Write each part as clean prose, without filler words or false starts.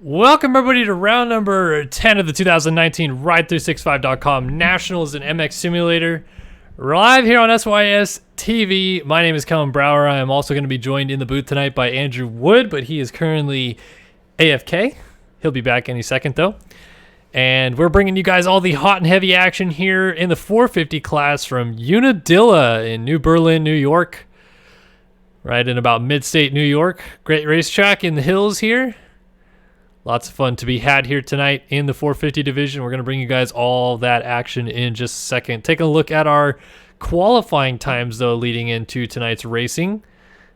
Welcome everybody to round number 10 of the 2019 Ride365.com Nationals and MX Simulator. We're live here on SYS TV. My name is Kellen Brower. I am also going to be joined in the booth tonight by Andrew Wood, but he is currently AFK. He'll be back any second though. And we're bringing you guys all the hot and heavy action here in the 450 class from Unadilla in New Berlin, New York. Right in about mid-state New York. Great racetrack in the hills here. Lots of fun to be had here tonight in the 450 division. We're going to bring you guys all that action in just a second. Take a look at our qualifying times, though, leading into tonight's racing.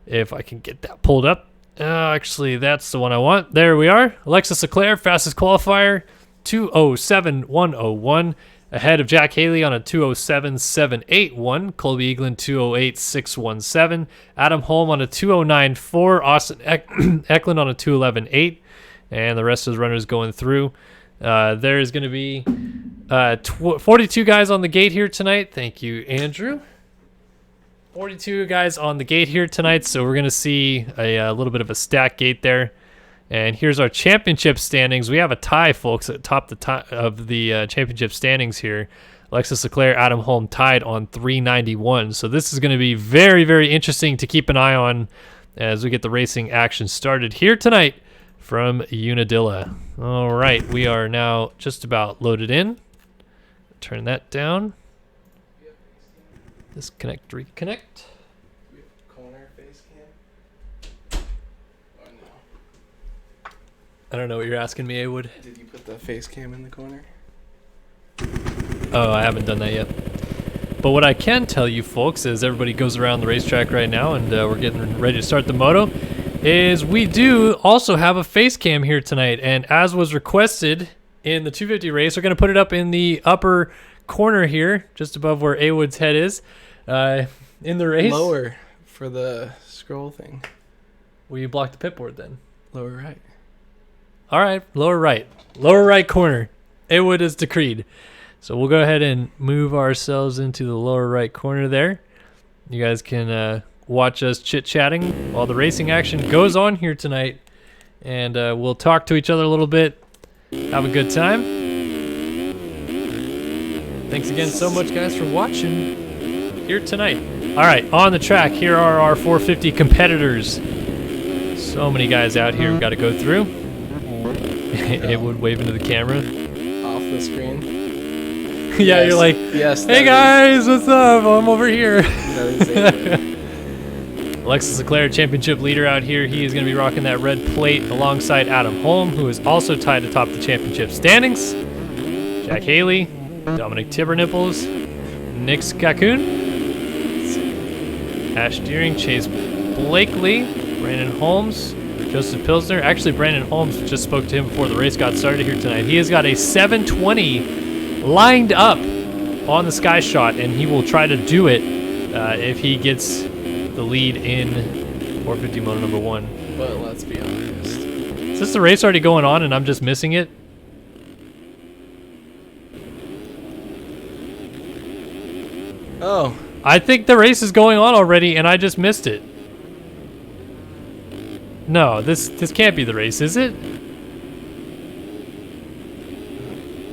If I can get that pulled up. Actually, that's the one I want. There we are. Alexis Leclerc, fastest qualifier, 2:07.101. Ahead of Jack Haley on a 2:07.781. Colby Egeland, 2:08.617. Adam Holm on a 2:09.4. Austin Eckland on a 2:11.8. And the rest of the runners going through. There is going to be 42 guys on the gate here tonight. Thank you, Andrew. 42 guys on the gate here tonight, so we're going to see a little bit of a stack gate there. And here's our championship standings. We have a tie, folks, at top of the championship standings here. Alexis Leclerc, Adam Holm tied on 391. So this is going to be very, very interesting to keep an eye on as we get the racing action started here tonight from Unadilla. All right, we are now just about loaded in. Turn that down. Disconnect, reconnect. Do we have corner face cam? Or no? I don't know what you're asking me, Awood. Did you put the face cam in the corner? Oh, I haven't done that yet. But what I can tell you, folks, as everybody goes around the racetrack right now and we're getting ready to start the moto, is we do also have a face cam here tonight, and as was requested in the 250 race, we're going to put it up in the upper corner here, just above where A-Wood's head is, in the race. Lower for the scroll thing. Will you block the pit board then? Lower right. All right, lower right corner. A-Wood is decreed. So we'll go ahead and move ourselves into the lower right corner there. You guys can watch us chit-chatting while the racing action goes on here tonight, and we'll talk to each other a little bit, have a good time. Thanks again so much, guys, for watching here tonight. All right, on the track, here are our 450 competitors. So many guys out here we've got to go through. It would wave into the camera. Off the screen. Yeah, Yes. you're like, Yes. hey guys, what's up? I'm over here. That is Alexis Leclerc, championship leader out here. He is going to be rocking that red plate alongside Adam Holm, who is also tied atop the championship standings. Jack Haley, Dominic Tibbernipples, Nick Skakun, Ash Deering, Chase Blakely, Brandon Holmes, Joseph Pilsner. Actually, Brandon Holmes just spoke to him before the race got started here tonight. He has got a 720 lined up on the Sky Shot, and he will try to do it if he gets the lead in 450 moto number 1. But let's be honest. Is this the race already going on and I'm just missing it? Oh. I think the race is going on already and I just missed it. No, this can't be the race, is it?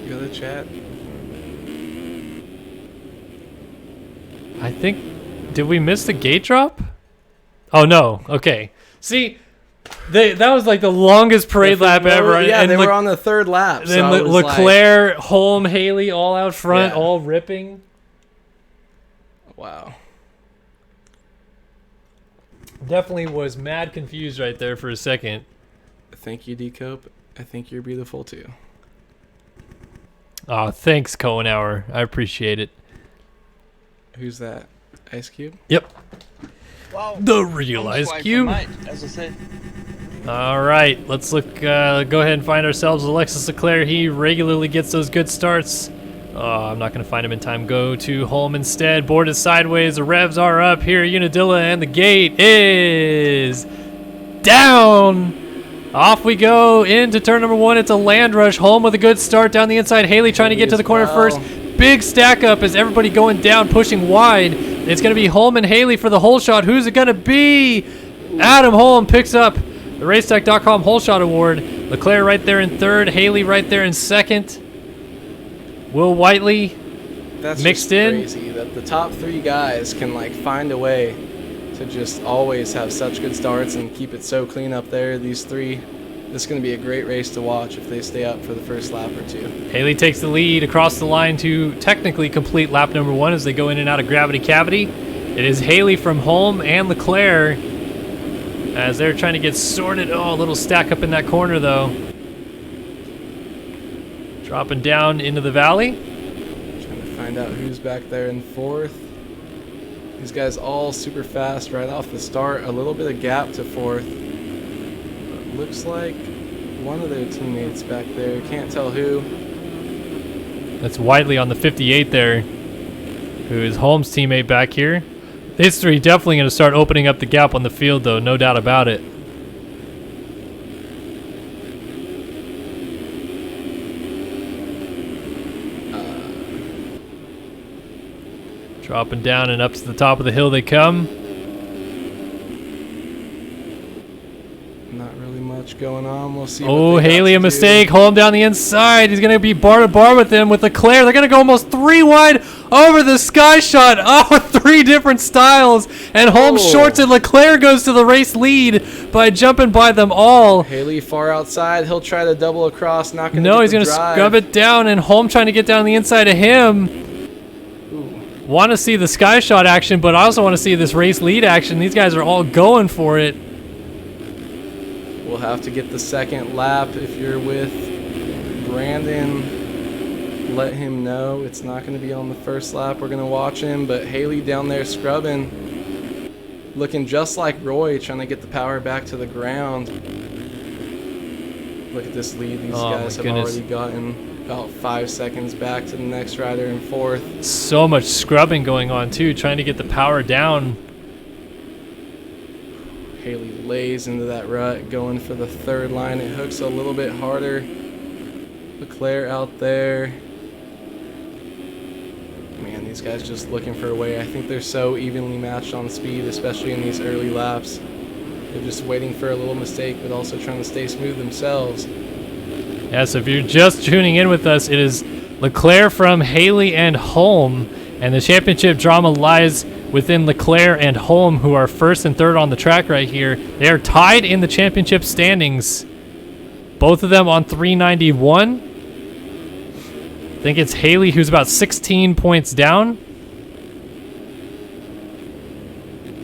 You got the chat? I think... Did we miss the gate drop? Oh, no. Okay. See, that was like the longest parade lap ever. Yeah, and they were on the third lap. Then So Leclerc, Holm, Haley all out front, Yeah. all ripping. Wow. Definitely was mad confused right there for a second. Thank you, D-Cope. I think you're beautiful too. Oh, thanks, Cohenauer. I appreciate it. Who's that? Ice Cube? Yep. Wow. The real Ice Cube. As I said. All right, let's look. Go ahead and find ourselves Alexis Leclerc. He regularly gets those good starts. Oh, I'm not going to find him in time. Go to Holm instead. Board is sideways. The revs are up here. Unadilla, and the gate is down. Off we go into turn number 1. It's a land rush. Holm with a good start down the inside. Haley trying to get to the corner first. Big stack up as everybody going down, pushing wide. It's going to be Holm and Haley for the whole shot. Who's it going to be? Adam Holm picks up The Racetech.com Hole Shot Award. Leclerc right there in third. Haley right there in second. Will Whiteley That's mixed just in. crazy that the top 3 guys can like find a way to just always have such good starts and keep it so clean up there. These 3, this is going to be a great race to watch if they stay up for the first lap or 2. Haley takes the lead across the line to technically complete lap number 1 as they go in and out of Gravity Cavity. It is Haley from home and Leclerc as they're trying to get sorted. Oh, a little stack up in that corner though. Dropping down into the valley. Trying to find out who's back there in 4th. These guys all super fast right off the start. A little bit of gap to 4th. But looks like one of their teammates back there. Can't tell who. That's Whiteley on the 58 there, who is Holmes' teammate back here. These 3 definitely going to start opening up the gap on the field, though, no doubt about it. Dropping down and up to the top of the hill they come. Not really much going on. We'll see. what Oh, they got Haley, to a do. mistake. Holm down the inside. He's going to be bar to bar with him with Leclerc. They're going to go almost 3 wide over the sky shot. Oh, 3 different styles. And Holmes Oh. shorts it. Leclerc goes to the race lead by jumping by them all. Haley far outside. He'll try to double across. Not going to. No, he's going to scrub it down, and Holm trying to get down the inside of him. Want to see the sky shot action, but I also want to see this race lead action. These guys are all going for it. We'll have to get the second lap. If you're with Brandon, let him know. It's not going to be on the first lap. We're going to watch him, but Haley down there scrubbing. Looking just like Roy, trying to get the power back to the ground. Look at this lead. These guys have already gotten about 5 seconds back to the next rider in 4th. So much scrubbing going on, too, trying to get the power down. Haley lays into that rut, going for the 3rd line. It hooks a little bit harder. Leclerc out there. Man, these guys just looking for a way. I think they're so evenly matched on speed, especially in these early laps. They're just waiting for a little mistake, but also trying to stay smooth themselves. Yeah, so if you're just tuning in with us, it is Leclerc from Haley and Holm, and the championship drama lies within Leclerc and Holm, who are 1st and 3rd on the track right here. They are tied in the championship standings, both of them on 391. I think it's Haley who's about 16 points down.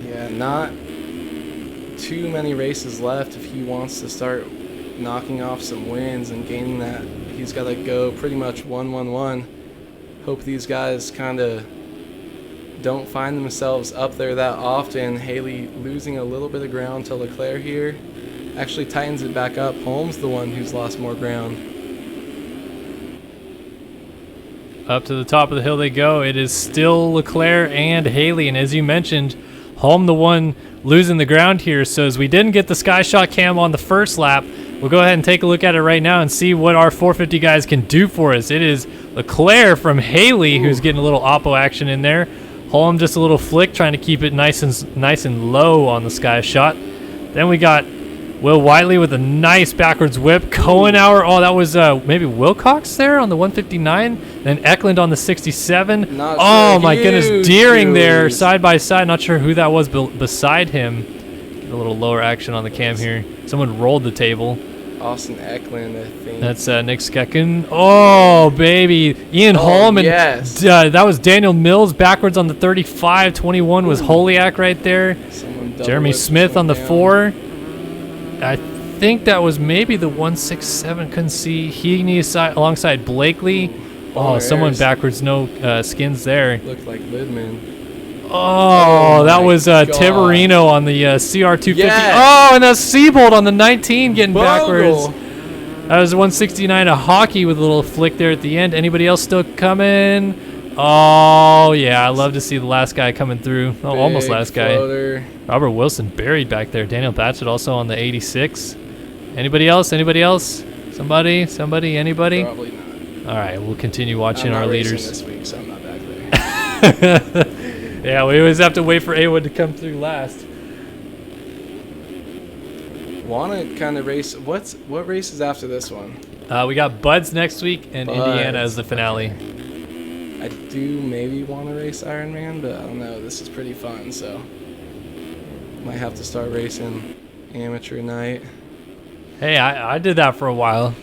Yeah, not too many races left if he wants to start knocking off some wins and gaining that. He's got to go pretty much 1-1-1. Hope these guys kind of don't find themselves up there that often. Haley losing a little bit of ground to Leclerc here. Actually tightens it back up. Holmes the one who's lost more ground. Up to the top of the hill they go. It is still Leclerc and Haley, and as you mentioned, Holm the one losing the ground here. So as we didn't get the sky shot cam on the first lap, we'll go ahead and take a look at it right now and see what our 450 guys can do for us. It is Leclerc from Haley who's getting a little oppo action in there. Holm just a little flick, trying to keep it nice and low on the sky shot. Then we got Will Whiteley with a nice backwards whip. Cohenauer, oh, that was maybe Wilcox there on the 159. Then Egeland on the 67. Oh, my goodness. Deering there, side by side. Not sure who that was beside him. Get a little lower action on the cam here. Someone rolled the table. Austin Egeland, I think. That's Nick Skecken. Oh, baby. Ian Holm. And yes. That was Daniel Mills backwards on the 35. 21 was Holiak right there. Jeremy Smith on the 4. I think that was maybe the 167. Couldn't see. Heaney alongside Blakely. Oh, someone backwards, no skins there. Looked like Lidman. Oh, that was Tiberino on the CR250. Yes. Oh, and that's Seabold on the 19 getting backwards. That was 169 a hockey with a little flick there at the end. Anybody else still coming? Oh, yeah, I love to see the last guy coming through. Oh, almost last guy. Floater. Robert Wilson buried back there. Daniel Batchett also on the 86. Anybody else? Anybody else? Somebody? Anybody? Probably not. All right, we'll continue watching I'm our not racing leaders. this week, so I'm not back there. Yeah, we always have to wait for Awood to come through last. Want to kind of race. What race is after this one? We got Buds next week and Buds. Indiana as the finale. I do maybe want to race Ironman, but I don't know. This is pretty fun, so might have to start racing amateur night. Hey, I did that for a while.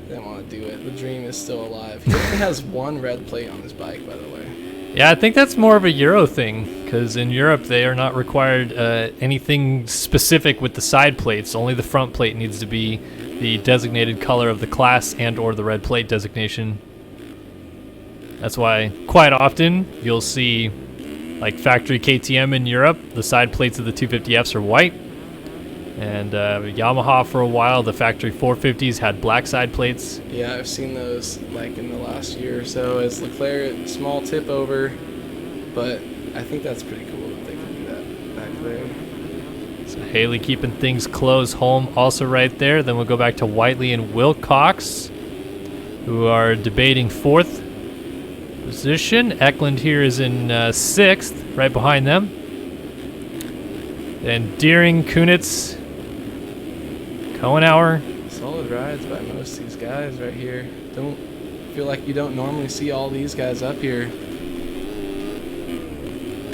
Didn't want to do it. The dream is still alive. He only has one red plate on his bike, by the way. Yeah, I think that's more of a Euro thing, because in Europe they are not required anything specific with the side plates. Only the front plate needs to be the designated color of the class and or the red plate designation. That's why quite often you'll see like factory KTM in Europe, the side plates of the 250Fs are white. And Yamaha for a while, the factory 450s had black side plates. Yeah, I've seen those like in the last year or so. As Leclerc, small tip over, but I think that's pretty cool that they can do that back there. So Haley keeping things close home also right there. Then we'll go back to Whiteley and Wilcox, who are debating fourth position. Egeland here is in sixth, right behind them. Then Deering, Kunitz, Cohenauer. Solid rides by most of these guys right here. Don't feel like you don't normally see all these guys up here.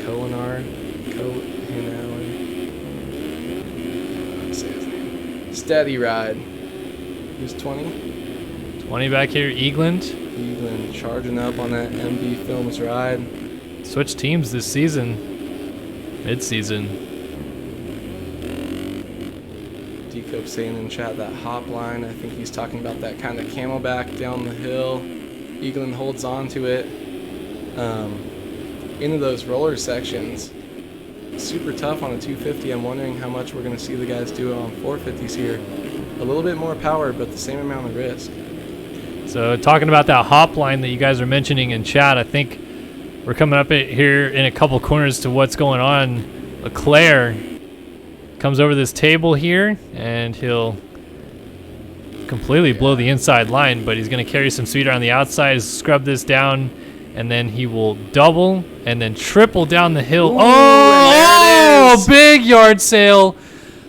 Cohenauer, say his name. Steady ride. Who's 20? 20 back here, Egeland. Egeland charging up on that MB Films ride. Switched teams this season, mid-season. Decope saying in chat that hop line, I think he's talking about that kind of camelback down the hill. Egeland holds on to it. Into those roller sections. Super tough on a 250. I'm wondering how much we're going to see the guys do it on 450s here. A little bit more power, but the same amount of risk. So talking about that hop line that you guys are mentioning in chat, I think we're coming up here in a couple corners to what's going on. Leclerc comes over this table here, and he'll completely blow the inside line, but he's going to carry some speed around the outside, scrub this down, and then he will double and then triple down the hill. Ooh, oh, big yard sale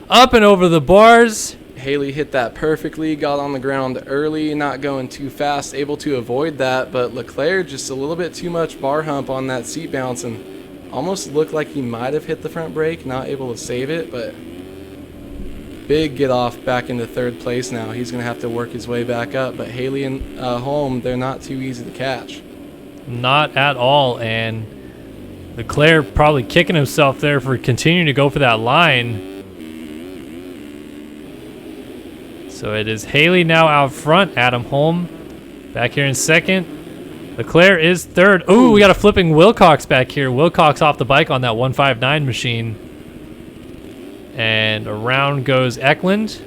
up and over the bars. Haley hit that perfectly, got on the ground early, not going too fast, able to avoid that, but Leclerc just a little bit too much bar hump on that seat bounce and almost looked like he might have hit the front brake, not able to save it, but big get off back into third place now. He's going to have to work his way back up, but Haley and Holm, they're not too easy to catch. Not at all, and Leclerc probably kicking himself there for continuing to go for that line. So it is Haley now out front, Adam Holm back here in second. Leclerc is third. Ooh, we got a flipping Wilcox back here. Wilcox off the bike on that 159 machine. And around goes Egeland.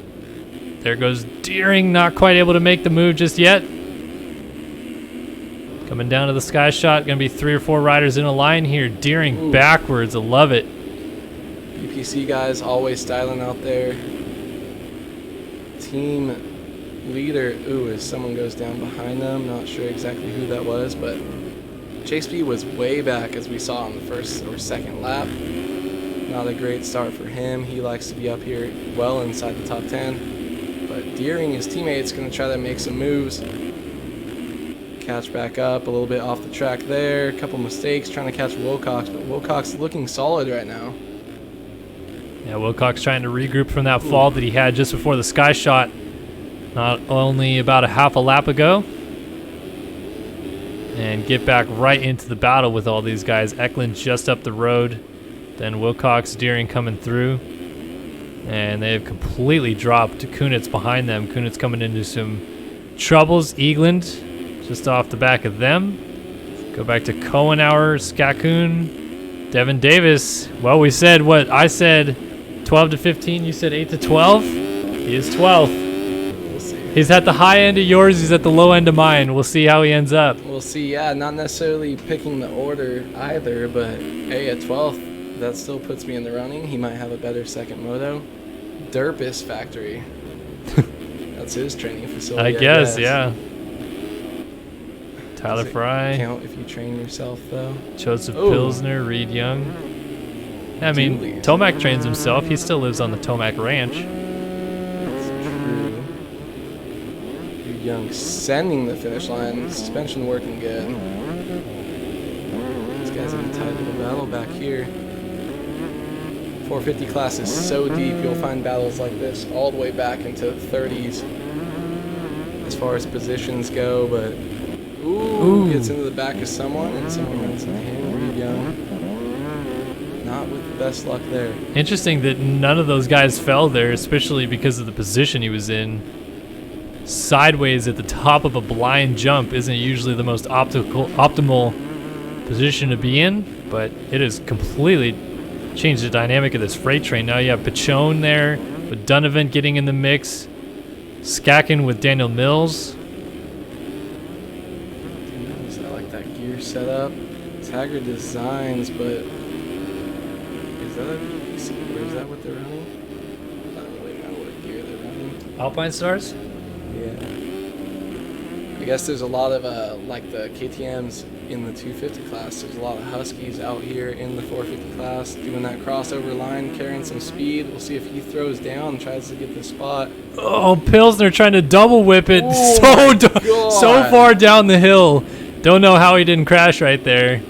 There goes Deering, not quite able to make the move just yet. Coming down to the sky shot, gonna be 3 or 4 riders in a line here. Deering backwards, I love it. UPC guys always styling out there. Team leader, as someone goes down behind them, not sure exactly who that was, but Chase B was way back as we saw on the first or second lap. Not a great start for him. He likes to be up here well inside the top 10, but Deering, his teammate's going to try to make some moves, catch back up a little bit off the track there. A couple mistakes trying to catch Wilcox, but Wilcox looking solid right now. Yeah, Wilcox trying to regroup from that fall that he had just before the sky shot, not only about a half a lap ago, and get back right into the battle with all these guys. Egeland just up the road, then Wilcox, Deering coming through, and they have completely dropped Kunitz behind them. Kunitz coming into some troubles. Egeland just off the back of them. Go back to Cohenauer, Skakun, Devin Davis. Well, we said what I said, 12 to 15. You said 8 to 12. He is 12. We'll see. He's at the high end of yours. He's at the low end of mine. We'll see how he ends up. We'll see. Yeah, not necessarily picking the order either, but hey, at 12th, that still puts me in the running. He might have a better second moto. Derpis Factory. That's his training facility. I guess, yeah. Tyler Does it Fry. count if you train yourself, though? Joseph Ooh. Pilsner, Reed Young. I mean, Dooley. Tomac trains himself. He still lives on the Tomac Ranch. That's true. Young sending the finish line. Suspension working good. These guys in the tight little battle back here. 450 class is so deep, you'll find battles like this all the way back into the 30s as far as positions go, but ooh. Gets into the back of someone and someone runs into him. Reed Young. Not with the best luck there. Interesting that none of those guys fell there, especially because of the position he was in. Sideways at the top of a blind jump isn't usually the most optimal position to be in, but it has completely changed the dynamic of this freight train. Now you have Pachone there, with Donovan getting in the mix, Skackin with Daniel Mills. I like that gear setup. Tagger Designs, but is that what they're running? I don't really know what gear they're running. Alpine Stars? Yeah. I guess there's a lot of like the KTMs in the 250 class. There's a lot of Huskies out here in the 450 class doing that crossover line, carrying some speed. We'll see if he throws down and tries to get the spot. Oh, Pilsner trying to double whip it Oh so far down the hill. Don't know how he didn't crash right there.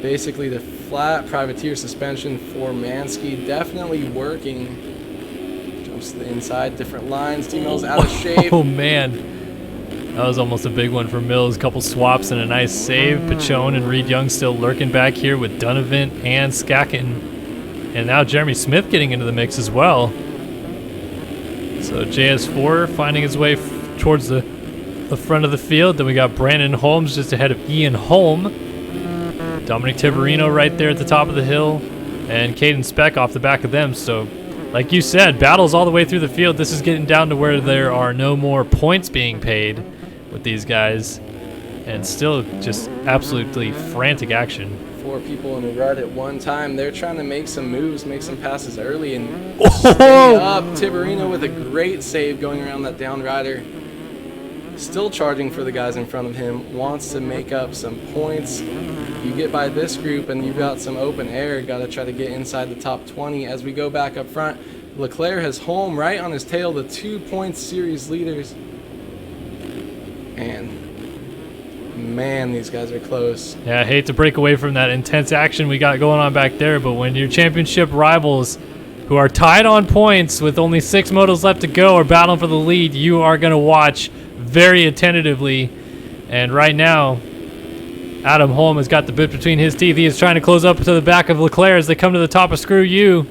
Basically the flat privateer suspension for Mansky definitely working. Jumps to the inside, different lines. D-Mill's out of shape. Oh, man. That was almost a big one for Mills. Couple swaps and a nice save. Pachone and Reed Young still lurking back here with Donovan and Skackin. And now Jeremy Smith getting into the mix as well. So JS4 finding his way towards the front of the field. Then we got Brandon Holmes just ahead of Ian Holm. Dominic Tiberino right there at the top of the hill. And Caden Speck off the back of them. So, like you said, battles all the way through the field. This is getting down to where there are no more points being paid with these guys, and still just absolutely frantic action. 4 people in a rut at one time. They're trying to make some moves, make some passes early, and Oh! stay up. Tiberino with a great save going around that down rider. Still charging for the guys in front of him. Wants to make up some points. You get by this group and you've got some open air. Got to try to get inside the top 20 as we go back up front. Leclerc has Holm right on his tail, the 2-point series leaders. And man, these guys are close. Yeah, I hate to break away from that intense action we got going on back there, but when your championship rivals who are tied on points with only 6 motos left to go are battling for the lead, you are going to watch very attentively. And right now, Adam Holm has got the bit between his teeth. He is trying to close up to the back of Leclerc as they come to the top of Screw You.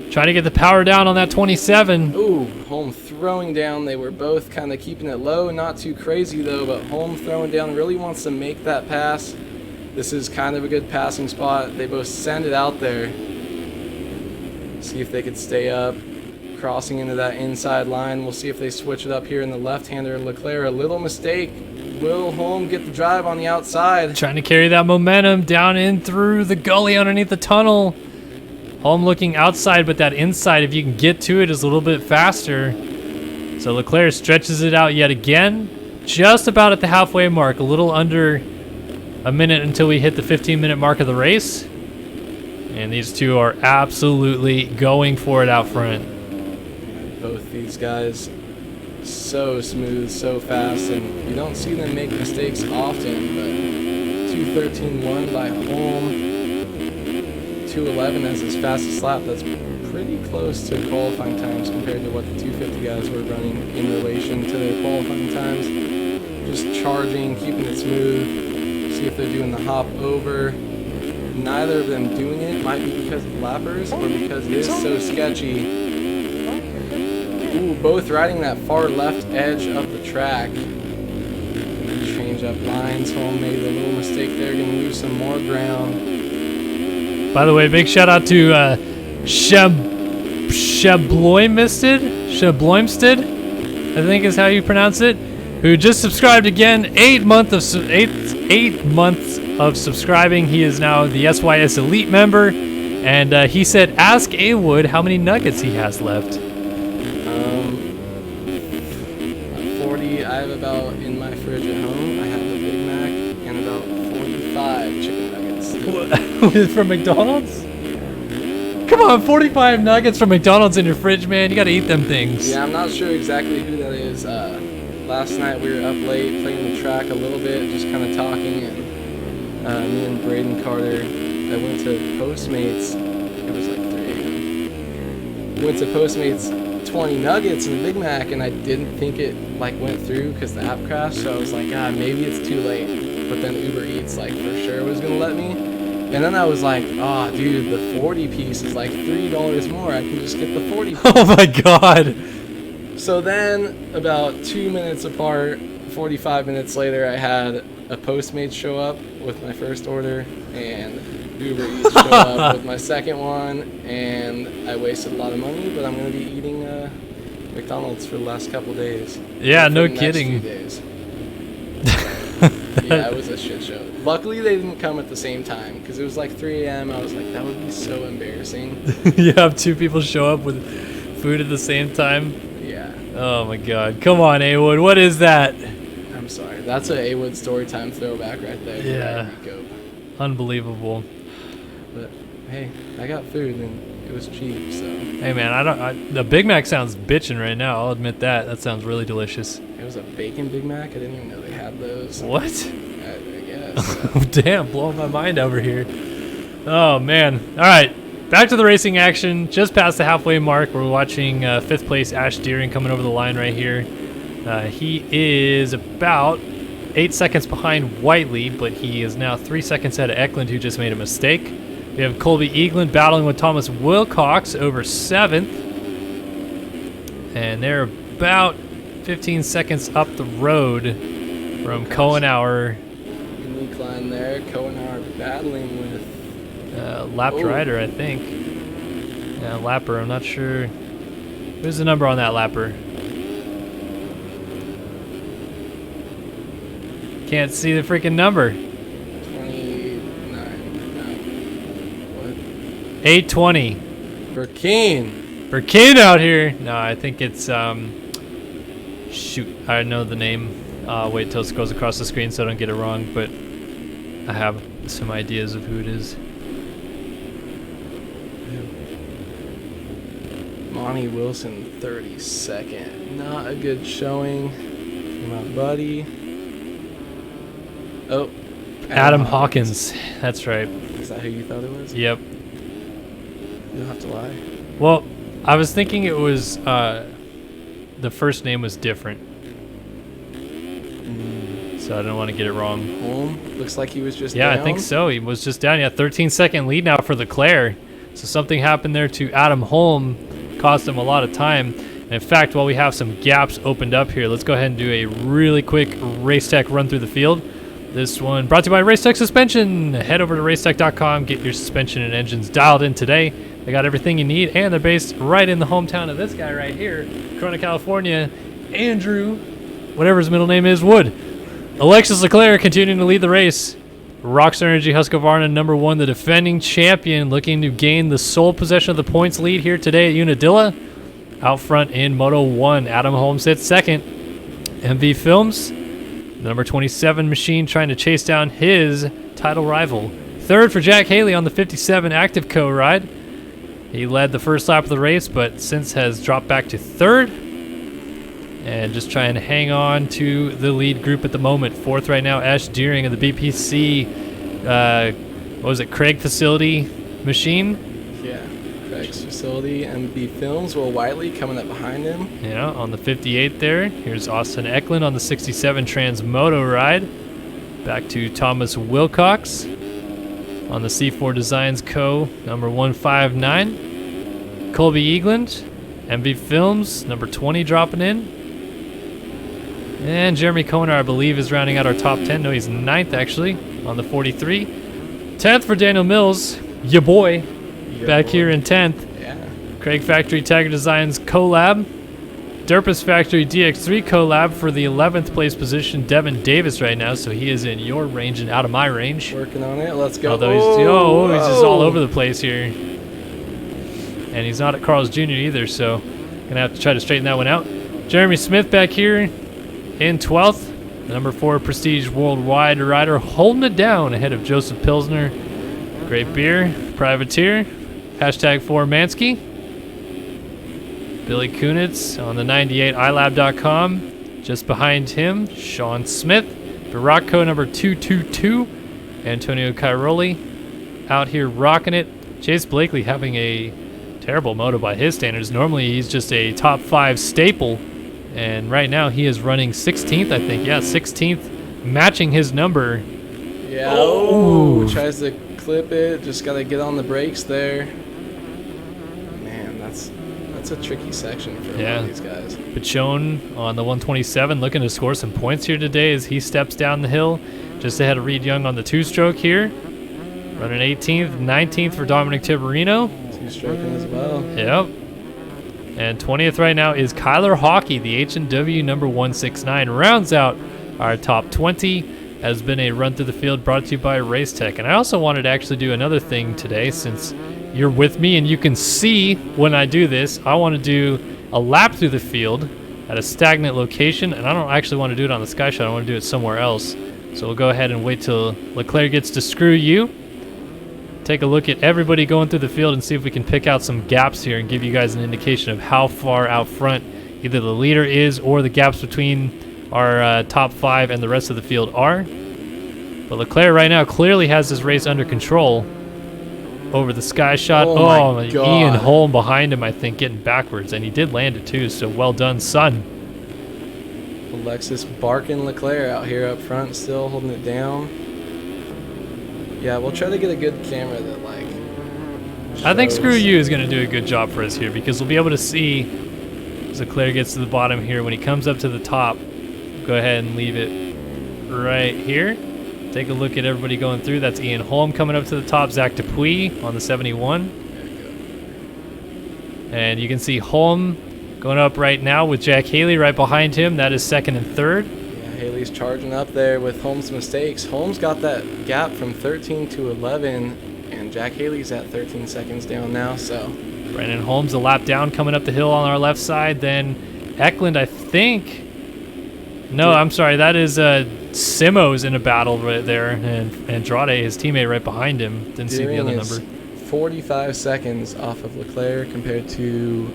Trying to get the power down on that 27. Ooh, Holm throwing down. They were both kind of keeping it low. Not too crazy, though, but Holm throwing down really wants to make that pass. This is kind of a good passing spot. They both send it out there. See if they could stay up. Crossing into that inside line. We'll see if they switch it up here in the left-hander. Leclerc, a little mistake. Will Holm get the drive on the outside? Trying to carry that momentum down in through the gully underneath the tunnel. Holm looking outside, but that inside, if you can get to it, is a little bit faster. So Leclerc stretches it out yet again. Just about at the halfway mark. A little under a minute until we hit the 15-minute mark of the race. And these two are absolutely going for it out front. Both these guys so smooth, so fast, and you don't see them make mistakes often, but 2:13.1 by Holm. 2:11 as his fastest lap. That's pretty close to qualifying times compared to what the 250 guys were running in relation to their qualifying times. Just charging, keeping it smooth. See if they're doing the hop over. Neither of them doing it. Might be because of lappers or because it is so sketchy. Ooh, both riding that far left edge of the track. Change up lines. Holm made a little mistake there. Gonna lose some more ground. By the way, big shout out to Shebloimsted, I think is how you pronounce it, who just subscribed again. 8 months of subscribing. He is now the SYS Elite member, and he said, "Ask A Wood how many nuggets he has left." 40. I have about in my fridge at home. I have a Big Mac and about 45 chicken nuggets. From McDonald's? Come on, 45 nuggets from McDonald's in your fridge, man. You got to eat them things. Yeah, I'm not sure exactly who that is. Last night we were up late playing the track a little bit, just kind of talking, and me and Braden Carter, I went to Postmates. It was like 3 a.m. Went to Postmates 20 nuggets and a Big Mac, and I didn't think it like went through because the app crashed. So I was like, maybe it's too late. But then Uber Eats like for sure was gonna let me. And then I was like, oh, dude, the 40 piece is like $3 more. I can just get the 40 piece. Oh my God. So then, about 2 minutes apart, 45 minutes later, I had a Postmates show up with my first order, and Uber Eats show up with my second one, and I wasted a lot of money, but I'm going to be eating McDonald's for the last couple days. Yeah, For no the next kidding. few days. Yeah, it was a shit show. Luckily, they didn't come at the same time, because it was like 3 a.m. I was like, that would be so embarrassing. You have 2 people show up with food at the same time. Yeah. Oh my God. Come on, A-Wood. What is that? I'm sorry. That's a A-Wood Storytime throwback right there. Yeah. Go. Unbelievable. But hey, I got food and it was cheap, so Hey man, the Big Mac sounds bitchin' right now. I'll admit that. That sounds really delicious. it was a bacon Big Mac. I didn't even know they had those. What? I guess. Oh, damn, blowing my mind over here. Oh man. All right. Back to the racing action. Just past the halfway mark. We're watching 5th place Ash Deering coming over the line right here. He is about 8 seconds behind Whiteley, but he is now 3 seconds ahead of Egeland, who just made a mistake. We have Colby Egeland battling with Thomas Wilcox over 7th. And they're about 15 seconds up the road from Cohenauer. Unique line there. Cohenauer battling with Lapped rider, I think. Yeah, Lapper, I'm not sure. Who's the number on that Lapper? Can't see the freaking number. 29. No. What? 820. Burkeen. Burkeen out here. No, I think it's, shoot, I know the name. Wait till it goes across the screen so I don't get it wrong, but I have some ideas of who it is. Monty Wilson, 32nd. Not a good showing for my buddy. Oh. Adam Hawkins. That's right. Is that who you thought it was? Yep. You don't have to lie. Well, I was thinking it was, the first name was different. So I don't want to get it wrong. Home? Looks like he was just Yeah, down. I think so. He was just down. Yeah, 13-second lead now for Leclerc. So something happened there to Adam Holm. Cost him a lot of time. And in fact, while we have some gaps opened up here, let's go ahead and do a really quick race tech run through the field. This one brought to you by Racetech Suspension. Head over to racetech.com, get your suspension and engines dialed in today. They got everything you need, and they're based right in the hometown of this guy right here, Corona, California, Andrew, whatever his middle name is, Wood. Alexis Leclerc continuing to lead the race. Rockstar Energy Husqvarna, number 1, the defending champion, looking to gain the sole possession of the points lead here today at Unadilla. Out front in Moto 1, Adam Holmes sits 2nd. MV Films, the number 27 machine, trying to chase down his title rival. 3rd for Jack Haley on the 57 Active Co ride. He led the first lap of the race, but since has dropped back to 3rd. And just trying to hang on to the lead group at the moment. 4th right now, Ash Deering of the BPC, what was it, Craig Facility machine? Yeah, Craig's Facility, MB Films. Will Whiteley coming up behind him. Yeah, on the 58 there. Here's Austin Egeland on the 67 Transmoto ride. Back to Thomas Wilcox on the C4 Designs Co. number 159. Colby Egeland, MV Films, number 20 dropping in. And Jeremy Koner, I believe, is rounding out our top 10. No, he's 9th, actually, on the 43. 10th for Daniel Mills, ya boy, back here in 10th. Yeah. Craig Factory Tiger Designs collab. Derpus Factory DX3 collab for the 11th place position. Devin Davis right now, so he is in your range and out of my range. Working on it. Let's go. Although he's just all over the place here. And he's not at Carl's Jr. either, so gonna have to try to straighten that one out. Jeremy Smith back here in 12th. The number 4 Prestige Worldwide rider holding it down ahead of Joseph Pilsner. Great beer. Privateer. Hashtag for Mansky. Billy Kunitz on the 98 ilab.com. Just behind him, Sean Smith. Baracco number 222. Antonio Cairoli out here rocking it. Chase Blakely having a terrible moto by his standards. Normally he's just a top 5 staple. And right now he is running 16th, I think. Yeah, 16th, matching his number. Yeah, oh, tries to clip it. Just got to get on the brakes there. Man, that's a tricky section for a lot of these guys. Pachon on the 127 looking to score some points here today as he steps down the hill. Just ahead of Reed Young on the 2-stroke here. Running 18th, 19th for Dominic Tiberino. 2-stroking as well. Yep. And 20th right now is Kyler Hockey, the H&W number 169. Rounds out our top 20. Has been a run through the field brought to you by Race Tech. And I also wanted to actually do another thing today since you're with me and you can see when I do this. I want to do a lap through the field at a stagnant location, and I don't actually want to do it on the Sky Shot. I want to do it somewhere else. So we'll go ahead and wait till Leclerc gets to screw you. Take a look at everybody going through the field and see if we can pick out some gaps here and give you guys an indication of how far out front either the leader is or the gaps between our top 5 and the rest of the field are. But Leclerc right now clearly has this race under control over the Sky Shot. Oh my God. Ian Holm behind him, I think, getting backwards, and he did land it too, so well done, son. Alexis barking Leclerc out here up front, still holding it down. Yeah, we'll try to get a good camera that I think shows. Screw You is going to do a good job for us here because we'll be able to see as Leclerc gets to the bottom here. When he comes up to the top, go ahead and leave it right here. Take a look at everybody going through. That's Ian Holm coming up to the top. Zach Dupuis on the 71. And you can see Holm going up right now with Jack Haley right behind him. That is second and third. Yeah, Haley's charging up there with Holmes' mistakes. Holmes got that gap from 13 to 11, and Jack Haley's at 13 seconds down now. So Brandon Holmes a lap down coming up the hill on our left side. Then Egeland, I think. No, I'm sorry. That is Simo's in a battle right there, and Andrade, his teammate, right behind him. Didn't see the other number. 45 seconds off of Leclerc compared to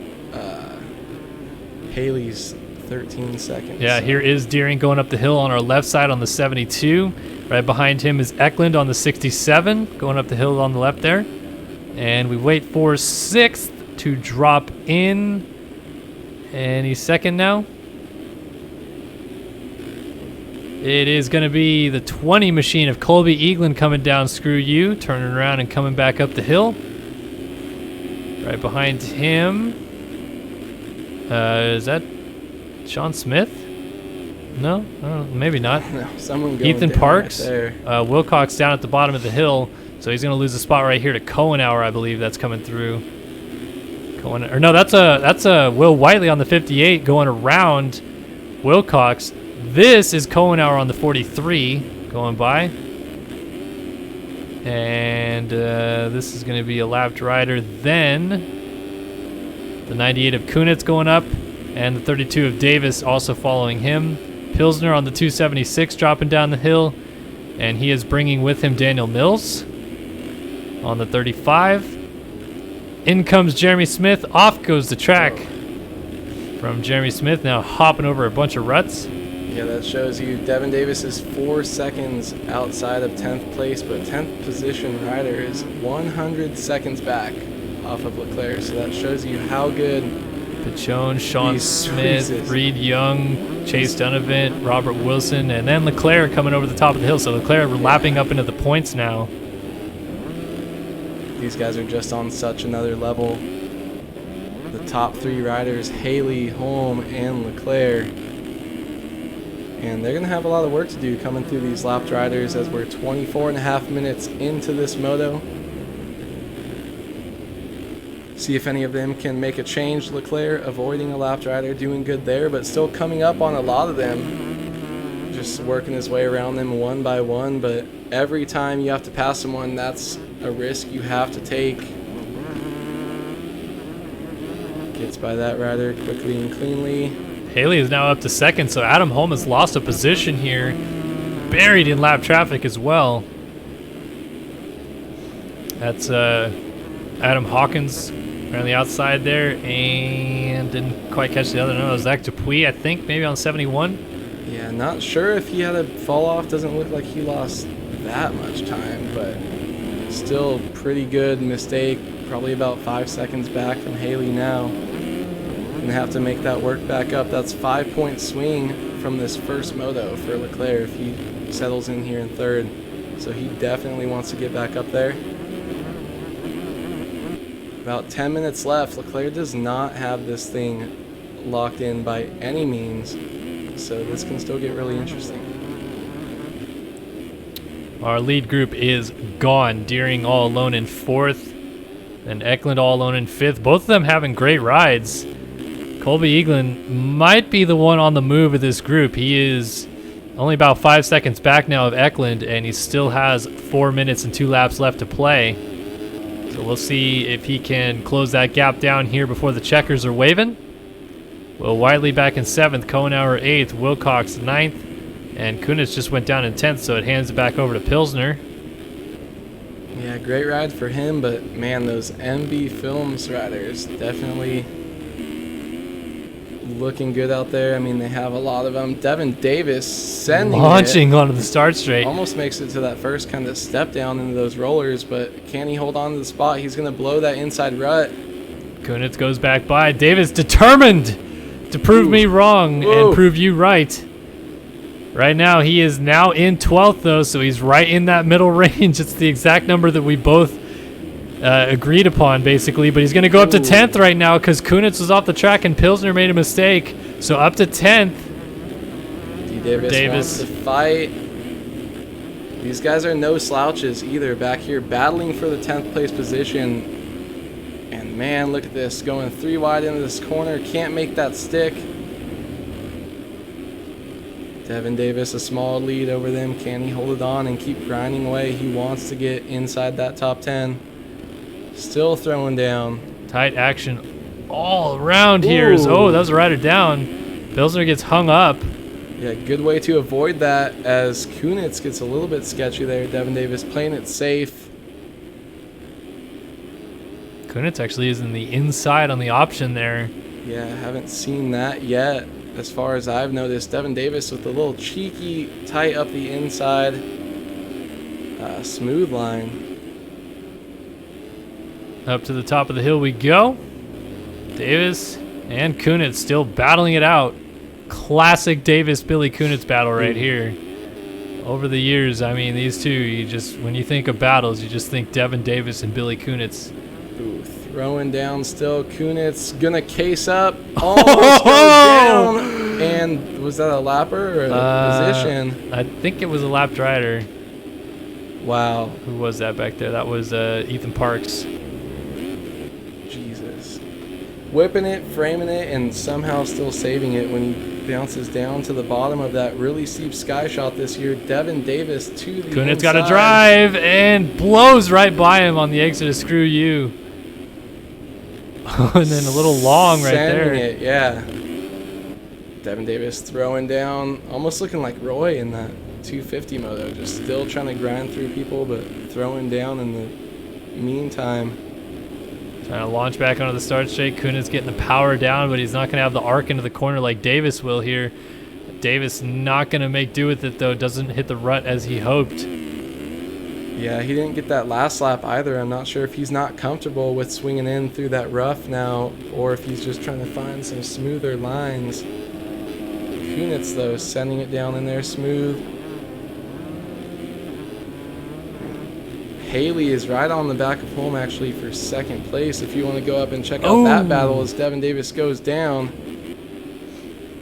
Haley's 13 seconds. Yeah, so. here is Deering going up the hill on our left side on the 72. Right behind him is Egeland on the 67, going up the hill on the left there. And we wait for 6th to drop in. And he's second now. It is going to be the 20 machine of Colby Egeland coming down, Screw You, turning around and coming back up the hill. Right behind him, is that Sean Smith? No, maybe not. No, someone going Ethan down Parks, right there. Wilcox down at the bottom of the hill, so he's going to lose a spot right here to Cohenauer, I believe that's coming through. That's a Will Whiteley on the 58 going around Wilcox. This is Cohenauer on the 43 going by. And this is going to be a lapped rider. Then the 98 of Kunitz going up, and the 32 of Davis also following him. Pilsner on the 276 dropping down the hill, and he is bringing with him Daniel Mills on the 35. In comes Jeremy Smith. Off goes the track from Jeremy Smith, now hopping over a bunch of ruts. Yeah, that shows you Devin Davis is 4 seconds outside of 10th place, but 10th position rider is 100 seconds back off of Leclerc. So that shows you how good Pachon, Sean Smith, squeezes. Reed Young, Chase Donovan, Robert Wilson, and then Leclerc coming over the top of the hill. So Leclerc lapping up into the points now. These guys are just on such another level. The top 3 riders, Haley, Holm, and Leclerc. And they're going to have a lot of work to do coming through these lapped riders as we're 24.5 minutes into this moto. See if any of them can make a change. Leclerc avoiding a lapped rider, doing good there, but still coming up on a lot of them. Just working his way around them one by one, but every time you have to pass someone, that's a risk you have to take. Gets by that rider quickly and cleanly. Haley is now up to second, so Adam Holm has lost a position here. Buried in lap traffic as well. That's Adam Hawkins on the outside there, and didn't quite catch the other. No, it was Zach Dupuis, I think, maybe on 71. Yeah, not sure if he had a fall off. Doesn't look like he lost that much time, but still pretty good mistake. Probably about 5 seconds back from Haley now. Gonna have to make that work back up. That's 5-point swing from this first moto for Leclerc if he settles in here in third. So he definitely wants to get back up there. About 10 minutes left. Leclerc does not have this thing locked in by any means, so this can still get really interesting. Our lead group is gone. Deering all alone in fourth, and Egeland all alone in fifth. Both of them having great rides. Colby Egeland might be the one on the move of this group. He is only about 5 seconds back now of Egeland, and he still has 4 minutes and 2 laps left to play. So we'll see if he can close that gap down here before the checkers are waving. Will Wiley back in 7th, Kohenauer 8th, Wilcox 9th, and Kunitz just went down in 10th, so it hands it back over to Pilsner. Yeah, great ride for him, but man, those MB Films riders definitely looking good out there. I mean, they have a lot of them. Devin Davis sending launching onto the start straight. Almost makes it to that first kind of step down into those rollers, but can he hold on to the spot? He's going to blow that inside rut. Kunitz goes back by. Davis determined to prove me wrong and prove you right. Right now, he is now in 12th, though, so he's right in that middle range. It's the exact number that we both agreed upon, basically. But he's going to go up to 10th right now because Kunitz was off the track and Pilsner made a mistake. So up to 10th. Davis wants to fight. These guys are no slouches either. Back here battling for the 10th place position. And man, look at this. Going 3 wide into this corner. Can't make that stick. Devin Davis, a small lead over them. Can he hold it on and keep grinding away? He wants to get inside that top 10. Still throwing down. Tight action all around here. Oh, that was a rider down. Pilsner gets hung up. Yeah, good way to avoid that as Kunitz gets a little bit sketchy there. Devin Davis playing it safe. Kunitz actually is in the inside on the option there. Yeah, haven't seen that yet. As far as I've noticed, Devin Davis with a little cheeky tight up the inside. Smooth line. Up to the top of the hill we go. Davis and Kunitz still battling it out. Classic Davis-Billy Kunitz battle right here. Over the years, I mean, these two, when you think of battles, you just think Devin Davis and Billy Kunitz. Ooh, throwing down still. Kunitz gonna case up. Almost goes down. And was that a lapper or a position? I think it was a lapped rider. Wow. Who was that back there? That was Ethan Parks. Jesus. Whipping it, framing it, and somehow still saving it when he bounces down to the bottom of that really steep sky shot this year. Devin Davis to the Kunitz inside. got a drive and blows right by him on the exit of Screw You. And then a little long right there. Sending it, yeah. Devin Davis throwing down, almost looking like Roy in that 250 moto, just still trying to grind through people, but throwing down in the meantime. Trying to launch back onto the start straight. Kunitz getting the power down, but he's not going to have the arc into the corner like Davis will here. Davis not going to make do with it, though. Doesn't hit the rut as he hoped. Yeah, he didn't get that last lap either. I'm not sure if he's not comfortable with swinging in through that rough now, or if he's just trying to find some smoother lines. Kunitz, though, sending it down in there smooth. Haley is right on the back of home, actually, for second place. If you want to go up and check out that battle as Devin Davis goes down.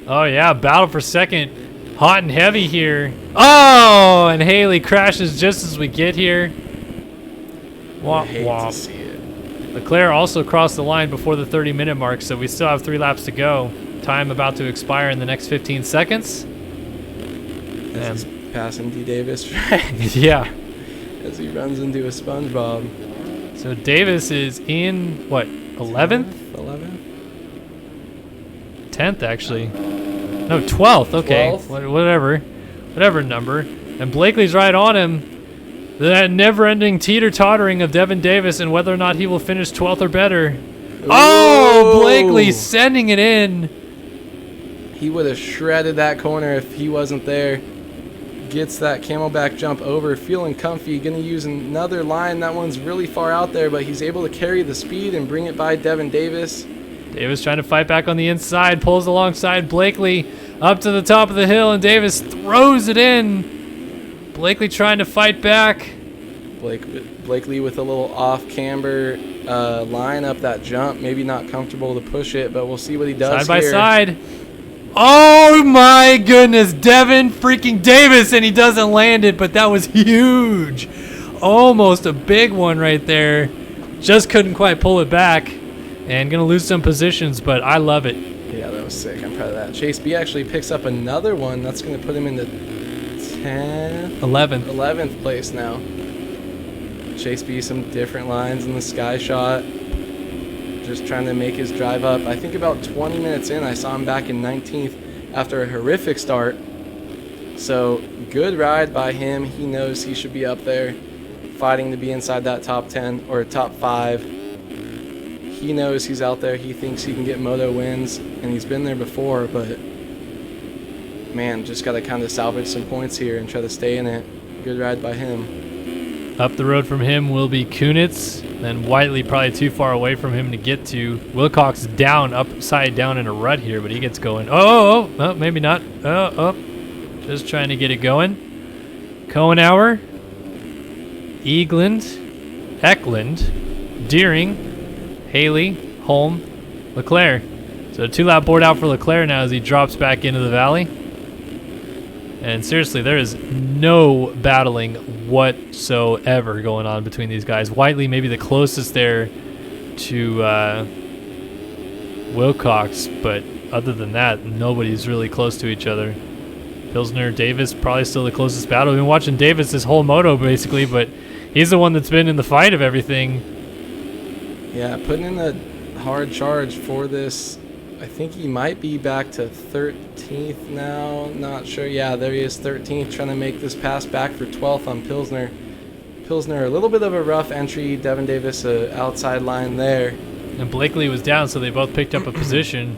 Oh, yeah, battle for second. Hot and heavy here. Oh, and Haley crashes just as we get here. Womp, To see it. Leclerc also crossed the line before the 30-minute mark, so we still have 3 laps to go. Time about to expire in the next 15 seconds. As he's passing D. Davis, right? Yeah. As he runs into a SpongeBob. So Davis is in, what, 11th? 11th? 10th, actually. No, 12th. Okay. 12th? Whatever number. And Blakely's right on him. That never-ending teeter-tottering of Devin Davis and whether or not he will finish 12th or better. Oh, Blakely sending it in. He would have shredded that corner if he wasn't there. Gets that camelback jump over, feeling comfy. Going to use another line. That one's really far out there, but he's able to carry the speed and bring it by Devin Davis. Davis trying to fight back on the inside, pulls alongside Blakely up to the top of the hill, and Davis throws it in. Blakely trying to fight back. Blakely with a little off-camber line up that jump. Maybe not comfortable to push it, but we'll see what he does Side by here. side. Oh my goodness, Devin freaking Davis, and he doesn't land it, but that was huge. Almost a big one right there. Just couldn't quite pull it back, and gonna lose some positions, but I love it. Yeah, that was sick. I'm proud of that. Chase B actually picks up another one. That's gonna put him into 11th place now. Chase B some different lines in the sky shot. Just trying to make his drive up. I think about 20 minutes in, I saw him back in 19th after a horrific start. So good ride by him. He knows he should be up there fighting to be inside that top 10 or top 5. He knows he's out there. He thinks he can get moto wins, and he's been there before, but man, just got to kind of salvage some points here and try to stay in it. Good ride by him. Up the road from him will be Kunitz, then Whiteley probably too far away from him to get to. Wilcox down, upside down in a rut here, but he gets going. Oh, maybe not. Just trying to get it going. Cohenauer, Egeland, Deering, Haley, Holm, Leclerc. So a 2-lap board out for Leclerc now as he drops back into the valley. And seriously, there is no battling whatsoever going on between these guys. Whiteley maybe the closest there to Wilcox, but other than that, nobody's really close to each other. Pilsner, Davis, probably still the closest battle. We've been watching Davis this whole moto basically, but he's the one that's been in the fight of everything. Yeah, putting in a hard charge for this. I think he might be back to 13th now. Not sure. Yeah, there he is, 13th, trying to make this pass back for 12th on Pilsner. Pilsner, a little bit of a rough entry. Devin Davis, outside line there. And Blakely was down, so they both picked up a position.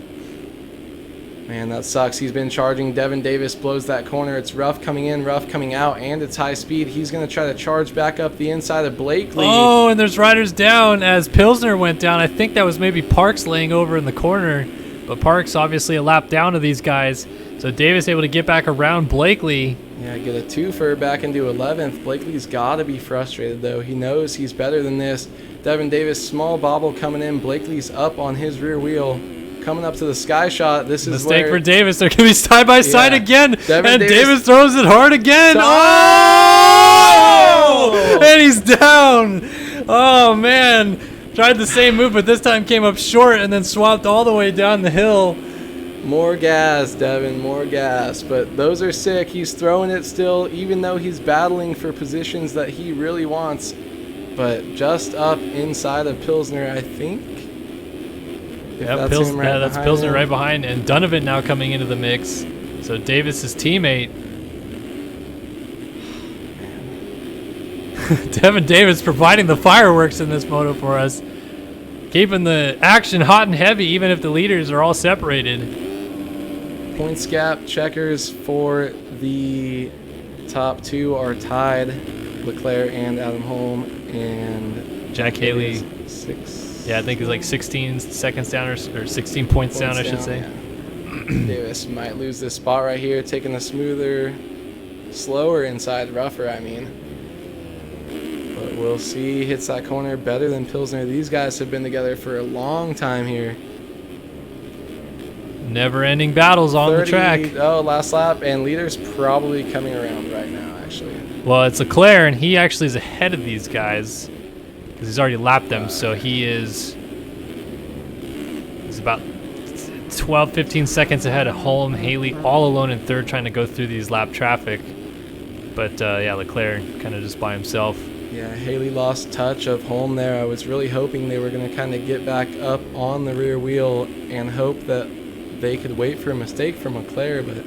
Man, that sucks. He's been charging. Devin Davis blows that corner. It's rough coming in, rough coming out, and it's high speed. He's going to try to charge back up the inside of Blakely. Oh, and there's riders down as Pilsner went down. I think that was maybe Parks laying over in the corner. But Parks obviously a lap down to these guys. So Davis able to get back around Blakely. Yeah, get a twofer back into 11th. Blakely's got to be frustrated, though. He knows he's better than this. Devin Davis, small bobble coming in. Blakely's up on his rear wheel. Coming up to the sky shot. This is mistake for Davis. They're going to be side by side again. Devin and Davis throws it hard again. Oh! And he's down. Oh, man. Tried the same move, but this time came up short and then swapped all the way down the hill. More gas, Devin, more gas. But those are sick. He's throwing it still, even though he's battling for positions that he really wants. But just up inside of Pilsner, I think. Yeah, that's Pilsner right behind. And Donovan now coming into the mix. So Davis's teammate. Devin Davis providing the fireworks in this moto for us. Keeping the action hot and heavy even if the leaders are all separated. Points gap checkers for the top 2 are tied. Leclerc and Adam Holm, and Jack Haley. 6. Yeah, I think it's like 16 seconds down or 16 points down, I should say. Yeah. Davis might lose this spot right here, taking a smoother, slower inside, rougher, I mean. But we'll see. Hits that corner better than Pilsner. These guys have been together for a long time here. Never-ending battles on the track. Oh, last lap, and leader's probably coming around right now, actually. Well, it's Leclerc, and he actually is ahead of these guys because he's already lapped them. So he's about 12, 15 seconds ahead of Holm, Haley, all alone in third, trying to go through these lap traffic. But yeah, Leclerc kind of just by himself. Yeah, Haley lost touch of Holm there. I was really hoping they were going to kind of get back up on the rear wheel and hope that they could wait for a mistake from Leclerc, but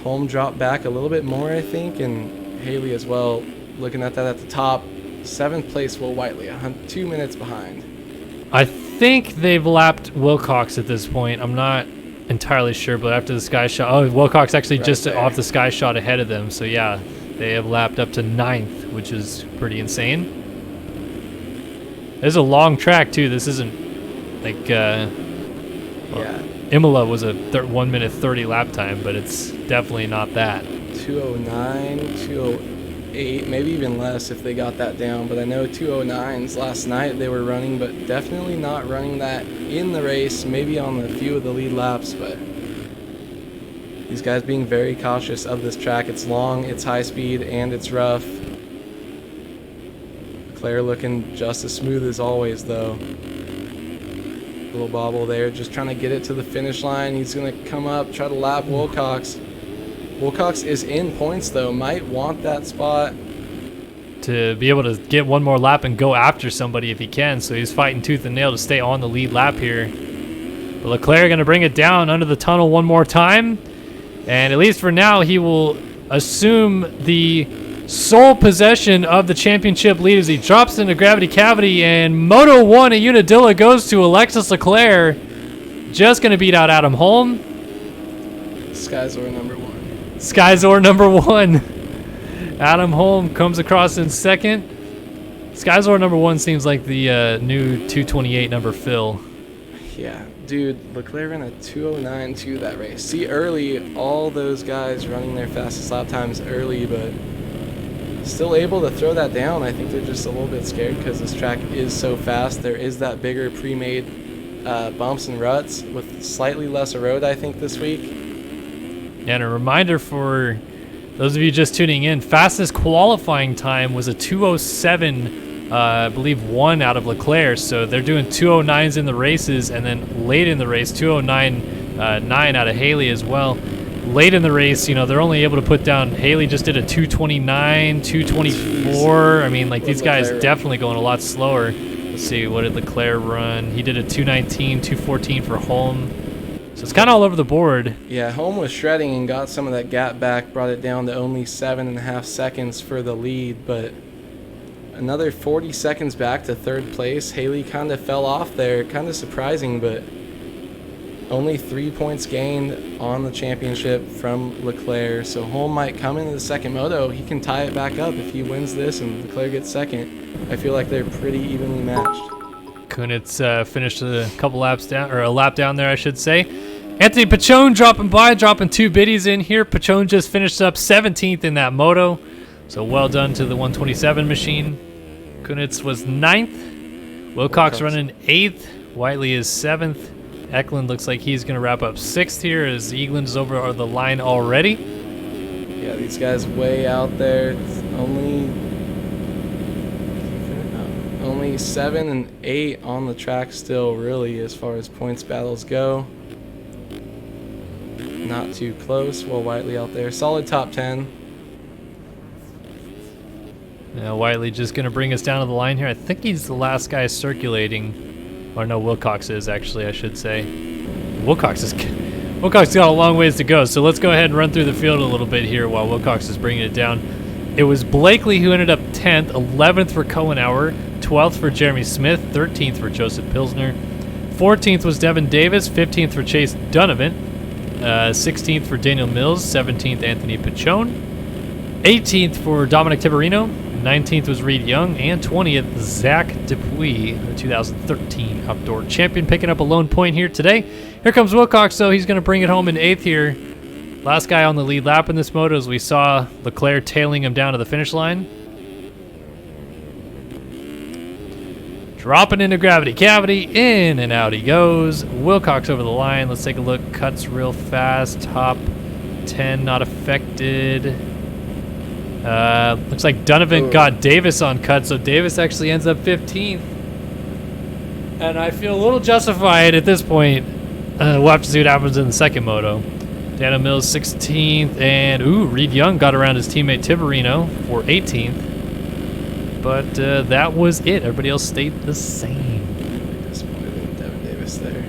Holm dropped back a little bit more, I think, and Haley as well Looking at that at the top, 7th place Will Whiteley, 2 minutes behind. I think they've lapped Wilcox at this point. I'm not entirely sure, but after the sky shot, oh, Wilcox actually Right just there. off the sky shot ahead of them. So yeah, they have lapped up to 9th, which is pretty insane. This is a long track too. This isn't like Yeah. Imola was a 1 minute 30 lap time, but it's definitely not that. 209, 208, maybe even less if they got that down. But I know 209s last night they were running, but definitely not running that in the race, maybe on a few of the lead laps. But these guys being very cautious of this track. It's long, it's high speed, and it's rough. Leclerc looking just as smooth as always, though. Little bobble there, just trying to get it to the finish line. He's going to come up, try to lap Wilcox. Wilcox is in points, though. Might want that spot. To be able to get one more lap and go after somebody if he can. So he's fighting tooth and nail to stay on the lead lap here. But Leclerc going to bring it down under the tunnel one more time. And at least for now, he will assume the sole possession of the championship lead as he drops into gravity cavity. And Moto 1 at Unadilla goes to Alexis Leclerc. Just going to beat out Adam Holm. Skyzor number 1. Skyzor number 1. Adam Holm comes across in second. Skyzor number 1 seems like the new 228 number Phil. Yeah, dude, Leclerc ran a 209.2 that race. See, early, all those guys running their fastest lap times early, but still able to throw that down. I think they're just a little bit scared because this track is so fast. There is that bigger pre-made bumps and ruts with slightly lesser road, I think, this week. And a reminder for those of you just tuning in, fastest qualifying time was a 2:07, I believe, 1 out of Leclerc. So they're doing 2:09s in the races, and then late in the race, 2:09.9 out of Haley as well. Late in the race, you know, they're only able to put down, Haley just did a 2:29, 2:24. I mean, like, these guys definitely going a lot slower. Let's see, what did Leclerc run? He did a 2:19, 2:14 for Holm. So it's kind of all over the board. Yeah, Holm was shredding and got some of that gap back, brought it down to only 7.5 seconds for the lead, but another 40 seconds back to 3rd place. Haley kind of fell off there, kind of surprising, but only 3 points gained on the championship from Leclerc. So Holm might come into the second moto. He can tie it back up if he wins this and Leclerc gets second. I feel like they're pretty evenly matched. Kunitz finished a couple laps down, or a lap down there, I should say. Anthony Pachone dropping by, dropping 2 biddies in here. Pachone just finished up 17th in that moto. So well done to the 127 machine. Kunitz was 9th. Wilcox running 8th. Whiteley is 7th. Egeland looks like he's going to wrap up 6th here as Egeland is over the line already. Yeah, these guys way out there. It's only 7 and 8 on the track still, really, as far as points battles go. Not too close. Will Whiteley out there. Solid top 10. Now Whiteley just going to bring us down to the line here. I think he's the last guy circulating. Or no, Wilcox is, actually, I should say. Wilcox got a long ways to go, so let's go ahead and run through the field a little bit here while Wilcox is bringing it down. It was Blakely who ended up 10th, 11th for Cohenauer, 12th for Jeremy Smith, 13th for Joseph Pilsner, 14th was Devin Davis, 15th for Chase Donovan, 16th for Daniel Mills, 17th Anthony Pachone, 18th for Dominic Tiberino, 19th was Reed Young, and 20th, Zach Dupuis, the 2013 Outdoor Champion, picking up a lone point here today. Here comes Wilcox, so he's going to bring it home in 8th here. Last guy on the lead lap in this moto as we saw Leclerc tailing him down to the finish line. Dropping into gravity cavity, in and out he goes. Wilcox over the line. Let's take a look. Cuts real fast. Top 10 not affected. Looks like Donovan got Davis on cut, so Davis actually ends up 15th. And I feel a little justified at this point. We'll have to see what happens in the second moto. Daniel Mills 16th, and Reed Young got around his teammate Tiberino for 18th. But that was it. Everybody else stayed the same. Disappointed in Devin Davis there.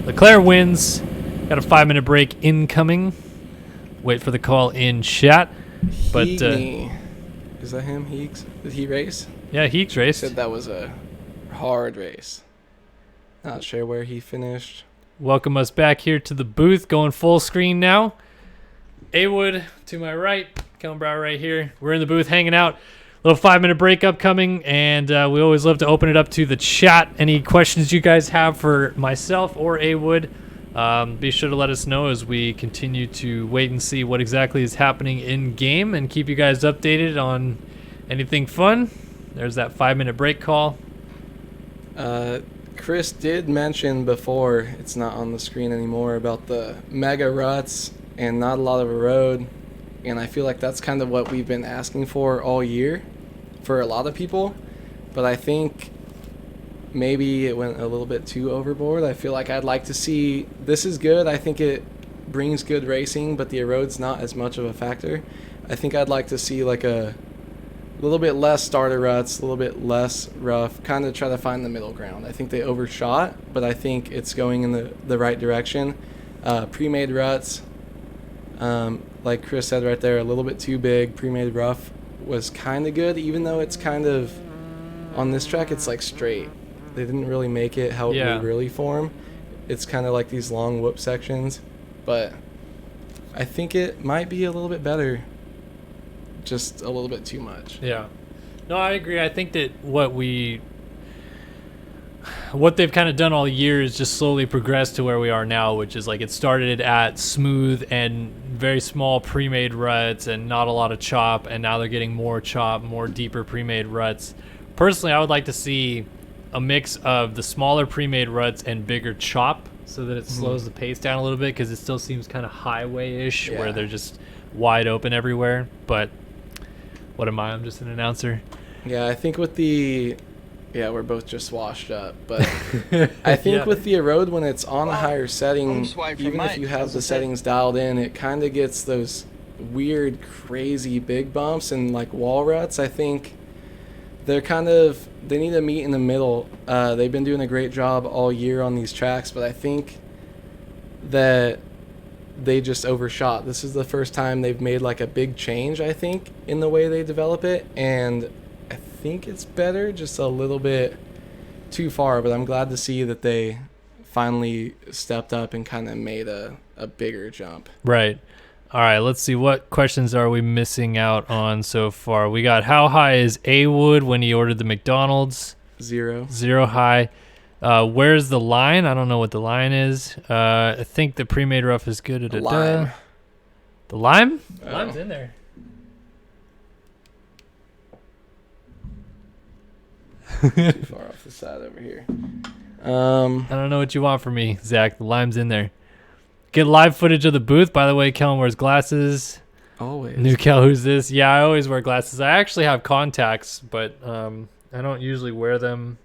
Leclerc wins. Got a 5-minute break incoming. Wait for the call in chat. But Is that him? Heeks? Did he race? Yeah, Heeks raced. Said that was a hard race. Not sure where he finished. Welcome us back here to the booth, going full screen now. A-Wood to my right, Kellen Brower right here. We're in the booth hanging out. Little 5-minute break upcoming, and we always love to open it up to the chat. Any questions you guys have for myself or A-Wood, be sure to let us know as we continue to wait and see what exactly is happening in game and keep you guys updated on anything fun. There's that 5-minute break call. Chris did mention before, it's not on the screen anymore, about the mega ruts and not a lot of a road. And I feel like that's kind of what we've been asking for all year for a lot of people. But I think maybe it went a little bit too overboard. I feel like I'd like to see, this is good. I think it brings good racing, but the erode's not as much of a factor. I think I'd like to see like a little bit less starter ruts, a little bit less rough, kind of try to find the middle ground. I think they overshot, but I think it's going in the right direction. Pre-made ruts, like Chris said right there, a little bit too big. Pre-made rough was kind of good, even though it's kind of, on this track, it's like straight. They didn't really make it how it would really form. It's kind of like these long whoop sections, but I think it might be a little bit better. Just a little bit too much. Yeah. No, I agree. I think that what they've kind of done all year is just slowly progress to where we are now, which is like it started at smooth and very small pre-made ruts and not a lot of chop, and now they're getting more chop, more deeper pre-made ruts. Personally, I would like to see a mix of the smaller pre-made ruts and bigger chop so that it slows the pace down a little bit, because it still seems kind of highway-ish where they're just wide open everywhere. But what am I? I'm just an announcer. Yeah, I think with the... Yeah, we're both just washed up. But I think with the erode, when it's on a higher setting, even if you have the settings dialed in, it kind of gets those weird, crazy big bumps and like wall ruts. I think they're they need to meet in the middle. They've been doing a great job all year on these tracks, but I think that they just overshot. This is the first time they've made like a big change, I think, in the way they develop it, and I think it's better, just a little bit too far, but I'm glad to see that they finally stepped up and kind of made a bigger jump. Right. All right, let's see. What questions are we missing out on so far? We got, how high is A-Wood when he ordered the McDonald's? 0. 0 high. Where's the line? I don't know what the line is. I think the pre-made rough is good. The lime. The lime? Oh. Lime's in there. Too far off the side over here. I don't know what you want from me, Zach. The lime's in there. Get live footage of the booth. By the way, Kellen wears glasses. Always. New Kel, who's this? Yeah, I always wear glasses. I actually have contacts, but I don't usually wear them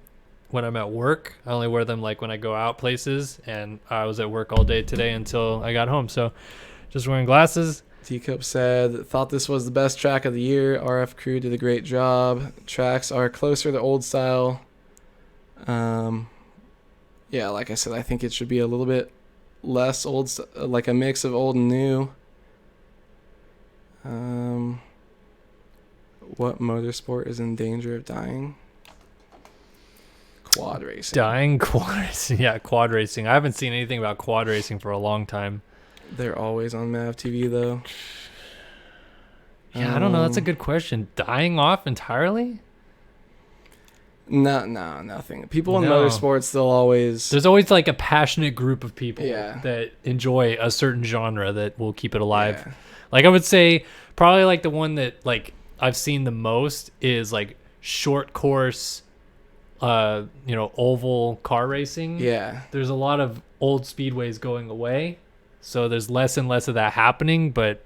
when I'm at work. I only wear them like when I go out places, and I was at work all day today until I got home. So just wearing glasses. Teacup said, thought this was the best track of the year. RF crew did a great job. Tracks are closer to old style. Yeah, like I said, I think it should be a little bit less old, like a mix of old and new. What motorsport is in danger of dying? Quad racing. Dying quad racing. Yeah, quad racing. I haven't seen anything about quad racing for a long time. They're always on MAV TV, though. Yeah, I don't know. That's a good question. Dying off entirely? No, nothing. People in motorsports, they'll always... There's always like a passionate group of people Yeah. that enjoy a certain genre that will keep it alive. Yeah. Like I would say probably like the one that like I've seen the most is like short course, oval car racing. Yeah. There's a lot of old speedways going away. So there's less and less of that happening, but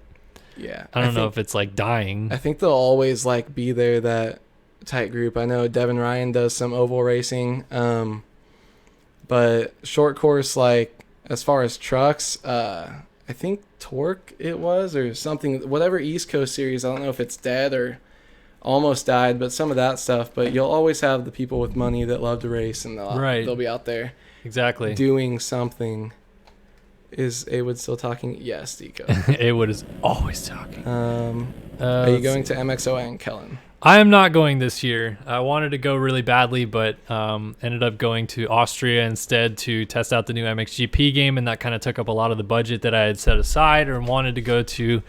Yeah. I don't know if it's like dying. I think they'll always like be there, that tight group. I know Devin Ryan does some oval racing. But short course, like as far as trucks, I think Torque it was or something, whatever East Coast series. I don't know if it's dead or almost died, but some of that stuff. But you'll always have the people with money that love to race, and they'll be out there Exactly doing something. Is Awood still talking? Yes, Deco. Awood is always talking. Are you going to MXO and Kellen? I am not going this year. I wanted to go really badly, but ended up going to Austria instead to test out the new MXGP game, and that kind of took up a lot of the budget that I had set aside, or wanted to go to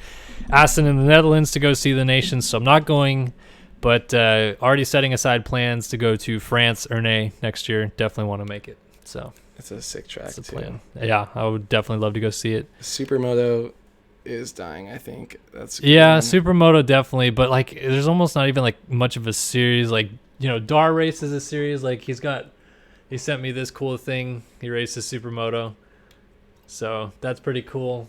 Assen in the Netherlands to go see the nations. So I'm not going, but already setting aside plans to go to France, Ernay next year. Definitely want to make it. So It's a sick track, that's the too. plan. Yeah, I would definitely love to go see it. Supermoto is dying, I think. That's a good Yeah, one. Supermoto definitely, but like there's almost not even like much of a series. Like, you know, Dar Race is a series. Like he sent me this cool thing. He races Supermoto, so that's pretty cool.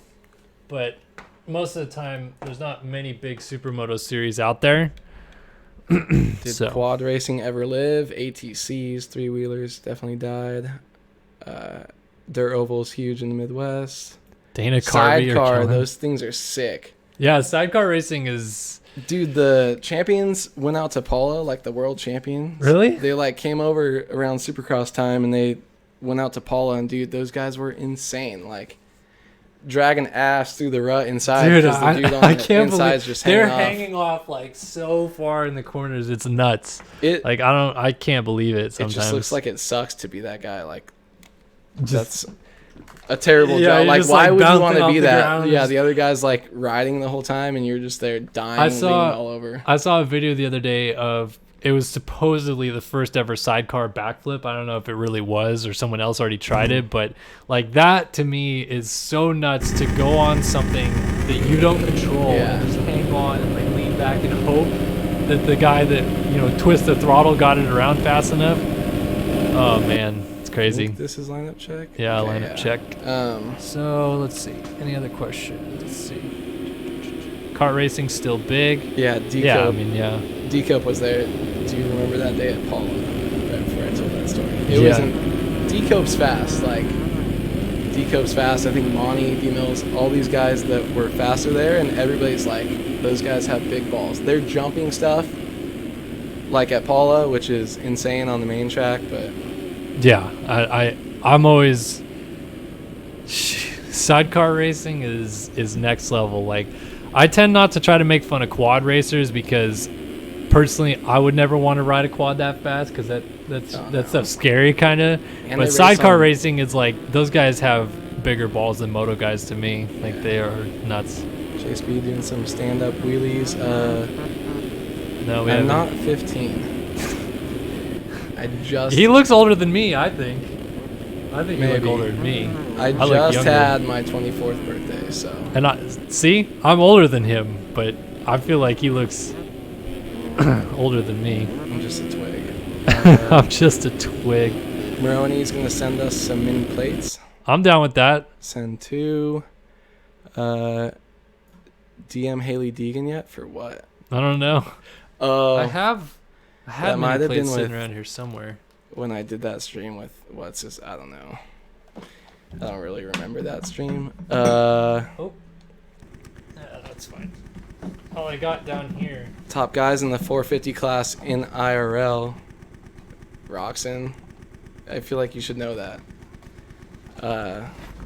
But most of the time, there's not many big Supermoto series out there. Did So. quad racing ever live? ATCs, three wheelers definitely died. Dirt oval's huge in the Midwest. Dana Carvey or Sidecar, Kellen. those things are sick. Yeah, sidecar racing is Dude, the champions went out to Paula, like the world champions. Really? They like came over around Supercross time and they went out to Paula, and dude, those guys were insane. Like dragging ass through the rut inside. dude. because the dude on I the can't inside's believe just they're hanging off. hanging off like so far in the corners. It's nuts. It Like I can't believe it. it Sometimes just looks like it sucks to be that guy. Like Just- that's a terrible Yeah, job. you're Like, just, why like, would you bouncing want to off be the that? ground. Yeah, the other guy's like riding the whole time, and you're just there dying, leaning all over. I saw a video the other day of it was supposedly the first ever sidecar backflip. I don't know if it really was or someone else already tried it, but like that to me is so nuts to go on something that you don't control Yeah. and just hang on and like lean back and hope that the guy that, you know, twists the throttle got it around fast enough. Oh man, it's I crazy. think this is lineup check. Yeah, Okay, lineup check. Um, So let's see. Any other questions? Let's see. Kart racing still big. yeah, Decope. Yeah, I mean, yeah. Decope was there. Do you remember that day at Paula? Right before I told that story. It Yeah. wasn't. Decope's fast. Like Decope's fast. I think Monty, D Mills, all these guys that were faster there, and everybody's like, those guys have big balls. They're jumping stuff, like at Paula, which is insane on the main track, but. Yeah, I'm always sidecar racing is next level. Like I tend not to try to make fun of quad racers because personally I would never want to ride a quad that fast because that stuff's scary kind of. And But they race sidecar on- racing is like those guys have bigger balls than moto guys to me. Like they are nuts. Chase B doing some stand-up wheelies. No, I'm haven't. not 15. I just He looks older than me. I think you look Maybe. older than me. I look just younger. had my 24th birthday, so And I'm older than him, but I feel like he looks older than me. I'm just a twig. I'm just a twig. Maroney's gonna send us some mini plates. I'm down with that. Send 2. DM Haley Deegan yet for what? I don't know. Oh, I had that might many have plates been sitting with- around here somewhere. when I did that stream with what's his? I don't know. I don't really remember that stream. Yeah, that's fine. All I got down here. Top guys in the 450 class in IRL. Roxon. I feel like you should know that.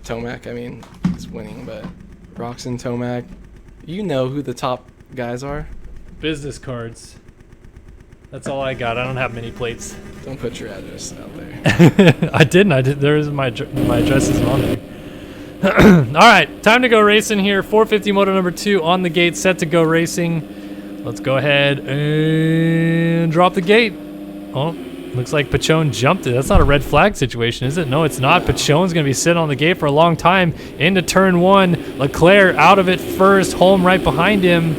Tomac, I mean, is winning, but Roxon, Tomac. You know who the top guys are? Business cards. That's all I got. I don't have many plates. Don't put your address out there. I didn't. There is my address isn't on there. All right, time to go racing here. 450 moto number 2 on the gate, set to go racing. Let's go ahead and drop the gate. Oh, looks like Pachon jumped it. That's not a red flag situation, is it? No, it's not. Pachon's going to be sitting on the gate for a long time. Into turn 1. Leclerc out of it first. Holm right behind him.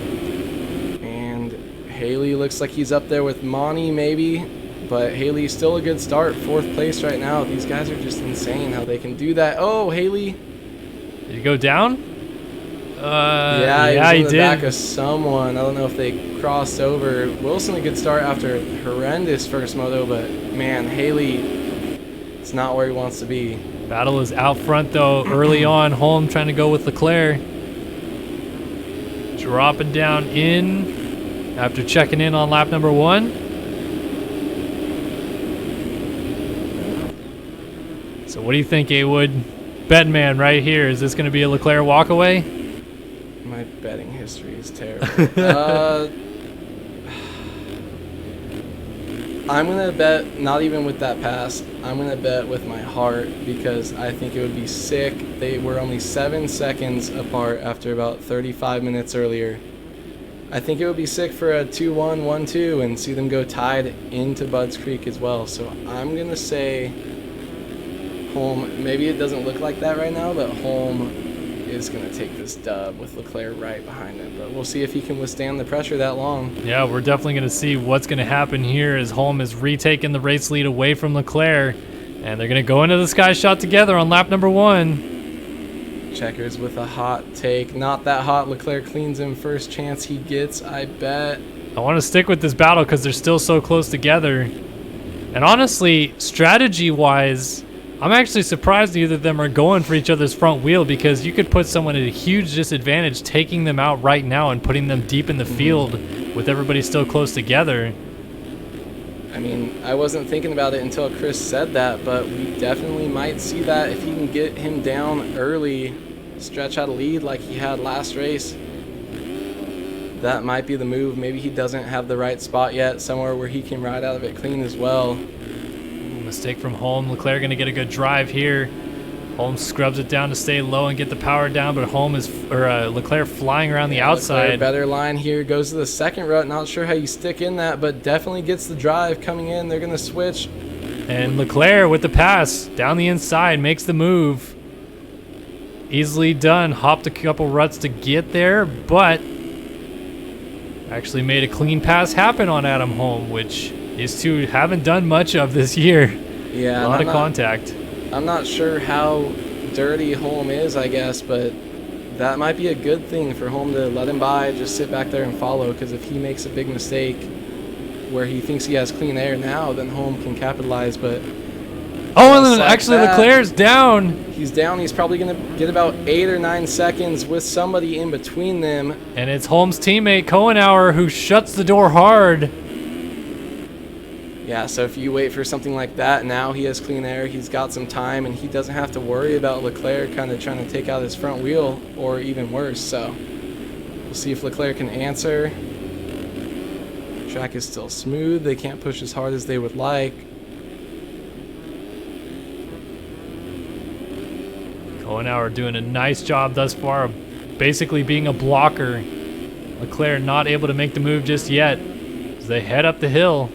And Haley looks like he's up there with Monty maybe, but Haley's still a good start. 4th place right now. These guys are just insane how they can do that. Oh, Haley. Did he go down? Yeah, he he was in the back did. of someone. I don't know if they crossed over. Wilson, a good start after horrendous first moto, but man, Haley, it's not where he wants to be. Battle is out front though. Early on, Holm trying to go with Leclerc. Dropping down in after checking in on lap number 1. So what do you think, A-Wood? Bet man right here. Is this going to be a Leclerc walkaway? My betting history is terrible. I'm going to bet, not even with that pass, I'm going to bet with my heart because I think it would be sick. They were only 7 seconds apart after about 35 minutes earlier. I think it would be sick for a 2-1, 1-2 and see them go tied into Budds Creek as well. So I'm going to say Holm. Maybe it doesn't look like that right now, but Holm is going to take this dub with Leclerc right behind him. But we'll see if he can withstand the pressure that long. Yeah, we're definitely going to see what's going to happen here as Holm is retaking the race lead away from Leclerc. And they're going to go into the sky shot together on lap number 1. Checkers with a hot take. Not that hot. Leclerc cleans him first chance he gets, I bet. I want to stick with this battle because they're still so close together. And honestly, strategy-wise, I'm actually surprised neither of them are going for each other's front wheel because you could put someone at a huge disadvantage taking them out right now and putting them deep in the field with everybody still close together. I mean, I wasn't thinking about it until Chris said that, but we definitely might see that if he can get him down early, stretch out a lead like he had last race. That might be the move. Maybe he doesn't have the right spot yet, somewhere where he can ride out of it clean as well. Mistake from Holm. Leclerc going to get a good drive here. Holm scrubs it down to stay low and get the power down, but Leclerc flying around the outside. Leclerc, better line here, goes to the second rut. Not sure how you stick in that, but definitely gets the drive coming in. They're going to switch. And Leclerc with the pass down the inside makes the move. Easily done. Hopped a couple ruts to get there, but actually made a clean pass happen on Adam Holm, which these two haven't done much of this year. Yeah, a lot of contact. I'm not sure how dirty Holm is, I guess, but that might be a good thing for Holm to let him by, just sit back there and follow, because if he makes a big mistake where he thinks he has clean air now, then Holm can capitalize, but... Oh, and then actually Leclerc's down. He's down. He's probably going to get about 8 or 9 seconds with somebody in between them. And it's Holm's teammate, Kohenauer, who shuts the door hard. Yeah, so if you wait for something like that, now he has clean air, he's got some time, and he doesn't have to worry about Leclerc kind of trying to take out his front wheel, or even worse. So we'll see if Leclerc can answer. The track is still smooth. They can't push as hard as they would like. Kohenauer doing a nice job thus far, basically being a blocker. Leclerc not able to make the move just yet as they head up the hill.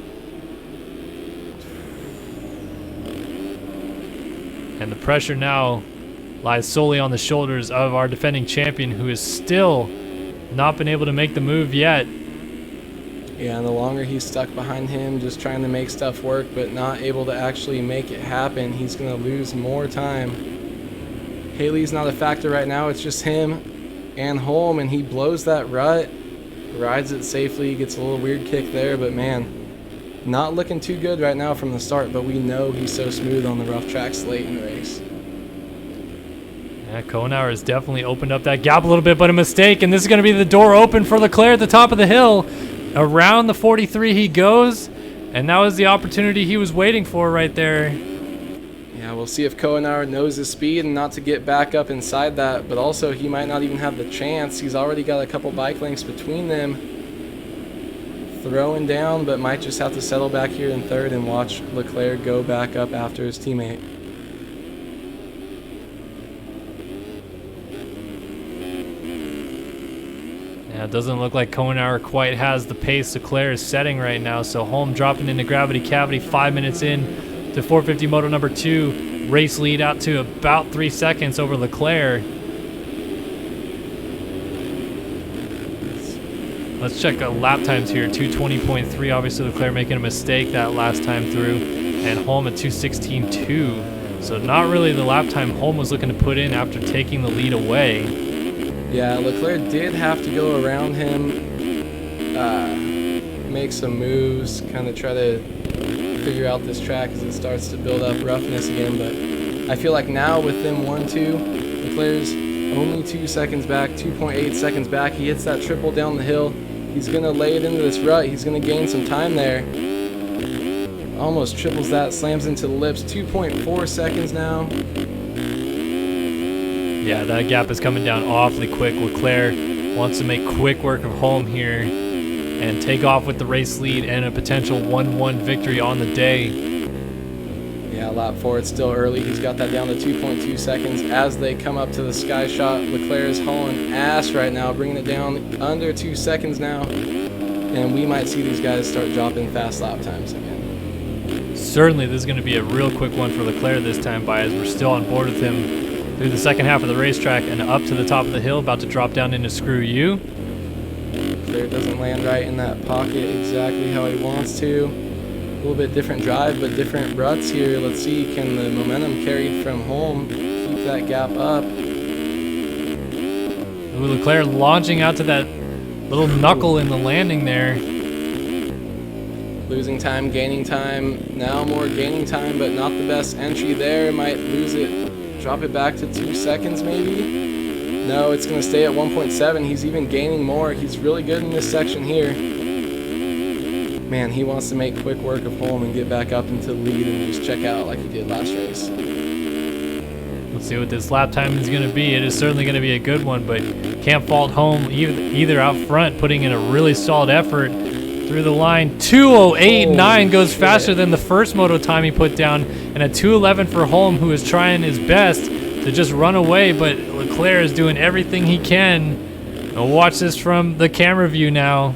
And the pressure now lies solely on the shoulders of our defending champion, who is still not been able to make the move yet. Yeah, and the longer he's stuck behind him, just trying to make stuff work, but not able to actually make it happen, he's going to lose more time. Haley's not a factor right now. It's just him and Holm, and he blows that rut, rides it safely, gets a little weird kick there, but man, not looking too good right now from the start, but we know he's so smooth on the rough tracks late in the race. Yeah, Kohenauer has definitely opened up that gap a little bit, but a mistake, and this is going to be the door open for Leclerc at the top of the hill. Around the 43 he goes, and that was the opportunity he was waiting for right there. Yeah, we'll see if Kohenauer knows his speed and not to get back up inside that, but also he might not even have the chance. He's already got a couple bike lengths between them. Throwing down, but might just have to settle back here in third and watch Leclerc go back up after his teammate. Yeah, it doesn't look like Kohenauer quite has the pace Leclerc is setting right now, so Holm dropping into gravity cavity 5 minutes in to 450 moto number 2. Race lead out to about 3 seconds over Leclerc. Let's check lap times here. 2:20.3. Obviously, Leclerc making a mistake that last time through, and Holm at 2:16.2. So not really the lap time Holm was looking to put in after taking the lead away. Yeah, Leclerc did have to go around him, make some moves, kind of try to figure out this track as it starts to build up roughness again. But I feel like now with them 1-2, Leclerc's only 2 seconds back, 2.8 seconds back. He hits that triple down the hill. He's going to lay it into this rut. He's going to gain some time there. Almost triples that, slams into the lips. 2.4 seconds now. Yeah, that gap is coming down awfully quick. Leclerc wants to make quick work of home here and take off with the race lead and a potential 1-1 victory on the day. Yeah, lap 4, it's still early. He's got that down to 2.2 seconds. As they come up to the sky shot, Leclerc is hauling ass right now, bringing it down under 2 seconds now. And we might see these guys start dropping fast lap times again. Certainly, this is going to be a real quick one for Leclerc this time, by as we're still on board with him through the second half of the racetrack and up to the top of the hill, about to drop down into Screw You. Leclerc doesn't land right in that pocket exactly how he wants to. A little bit different drive, but different ruts here. Let's see, can the momentum carried from home keep that gap up? Ooh, Leclerc launching out to that little knuckle in the landing there. Losing time, gaining time. Now more gaining time, but not the best entry there. Might lose it. Drop it back to 2 seconds maybe? No, it's going to stay at 1.7. He's even gaining more. He's really good in this section here. Man, he wants to make quick work of home and get back up into the lead and just check out like he did last race. Let's see what this lap time is going to be. It is certainly going to be a good one, but can't fault home either out front, putting in a really solid effort through the line. 2:08.9 goes faster than the first moto time he put down, and a 2:11 for home, who is trying his best to just run away, but Leclerc is doing everything he can. And watch this from the camera view now.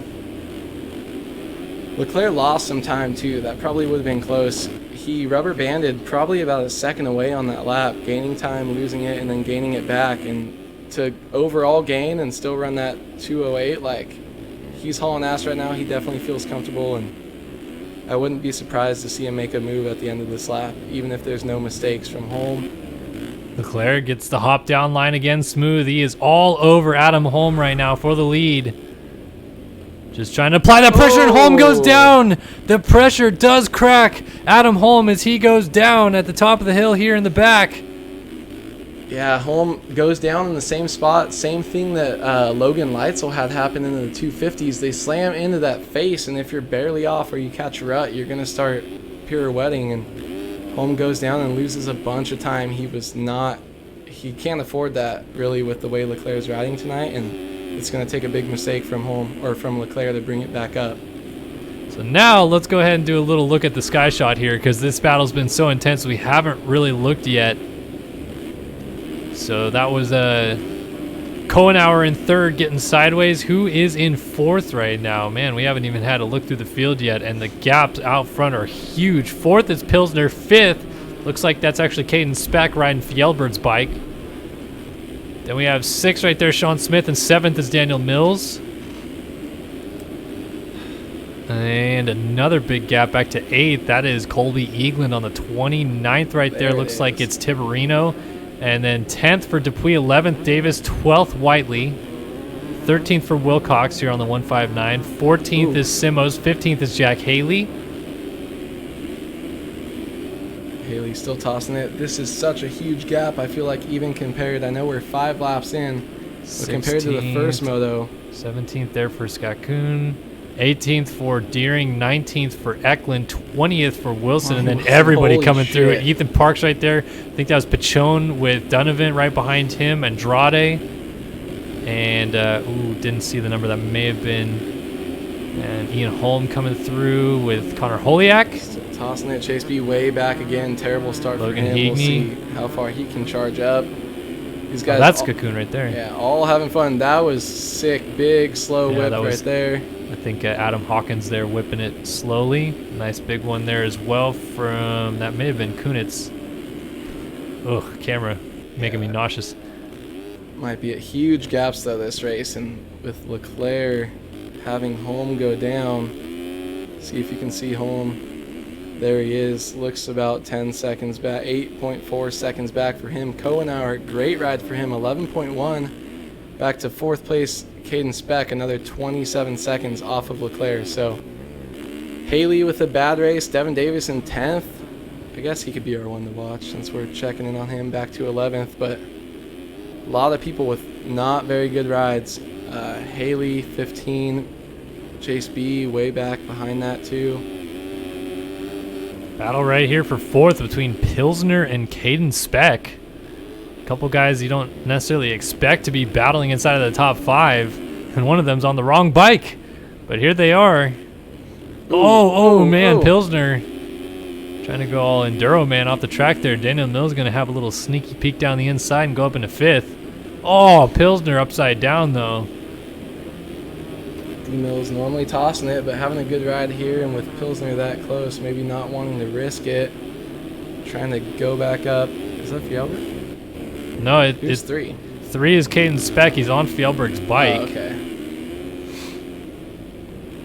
Leclerc lost some time too. That probably would have been close. He rubber banded probably about a second away on that lap, gaining time, losing it, and then gaining it back. And to overall gain and still run that 2:08, like, he's hauling ass right now. He definitely feels comfortable, and I wouldn't be surprised to see him make a move at the end of this lap, even if there's no mistakes from home. Leclerc gets the hop down line again smooth. He is all over Adam Holm right now for the lead. Just trying to apply that pressure, and Holm goes down. The pressure does crack Adam Holm as he goes down at the top of the hill here in the back. Yeah, Holm goes down in the same spot. Same thing that Logan Leitzel had happen in the 250s. They slam into that face, and if you're barely off or you catch a rut, you're going to start pirouetting, and Holm goes down and loses a bunch of time. He can't afford that really with the way Leclerc is riding tonight, and it's going to take a big mistake from Leclerc to bring it back up. So now let's go ahead and do a little look at the sky shot here, because this battle's been so intense we haven't really looked yet. So that was Kohenauer in third, getting sideways. Who is in fourth right now? Man, we haven't even had a look through the field yet, and the gaps out front are huge. Fourth is Pilsner. Fifth, looks like that's actually Caden Speck riding Fjellbird's bike. Then we have sixth right there, Sean Smith, and seventh is Daniel Mills. And another big gap back to eighth. That is Colby Egeland on the 29th right there. Looks like it's Tiberino. And then 10th for Dupuis, 11th Davis, 12th Whiteley, 13th for Wilcox here on the 159, 14th is Simos, 15th is Jack Haley. Haley's still tossing it. This is such a huge gap. I feel like even compared, I know we're 5 laps in, but compared to the first moto. 17th there for Scott Kuhn, 18th for Deering, 19th for Eklund, 20th for Wilson, and then everybody coming through. Ethan Parks right there. I think that was Pachone with Donovan right behind him, Andrade. And, didn't see the number. That may have been. And Ian Holm coming through with Connor Holiak. Still tossing it. Chase B way back again. Terrible start Logan for him. Heagney. We'll see how far he can charge up. These guys. That's Cocoon right there. Yeah, all having fun. That was sick. Big, slow whip right there. I think Adam Hawkins there whipping it slowly. Nice big one there as well from, that may have been Kunitz. Ugh, camera making me nauseous. Might be at huge gaps though this race, and with Leclerc having Holm go down. See if you can see Holm. There he is. Looks about 10 seconds back, 8.4 seconds back for him. Kohenauer, great ride for him, 11.1. Back to fourth place, Caden Speck, another 27 seconds off of Leclerc. So Haley with a bad race, Devin Davis in 10th. I guess he could be our one to watch since we're checking in on him, back to 11th. But a lot of people with not very good rides. Haley 15, Chase B way back behind that too. Battle right here for fourth between Pilsner and Caden Speck. couple guys you don't necessarily expect to be battling inside of the top 5, and one of them's on the wrong bike. But here they are. Oh man, Pilsner trying to go all enduro man off the track there. Daniel Mills going to have a little sneaky peek down the inside and go up into 5th. Oh, Pilsner upside down though. D-Mills normally tossing it, but having a good ride here, and with Pilsner that close, maybe not wanting to risk it. Trying to go back up. Is that Fjellberg? No, Who's it's 3? 3 is Caden Speck. He's on Fjellberg's bike. Oh, okay.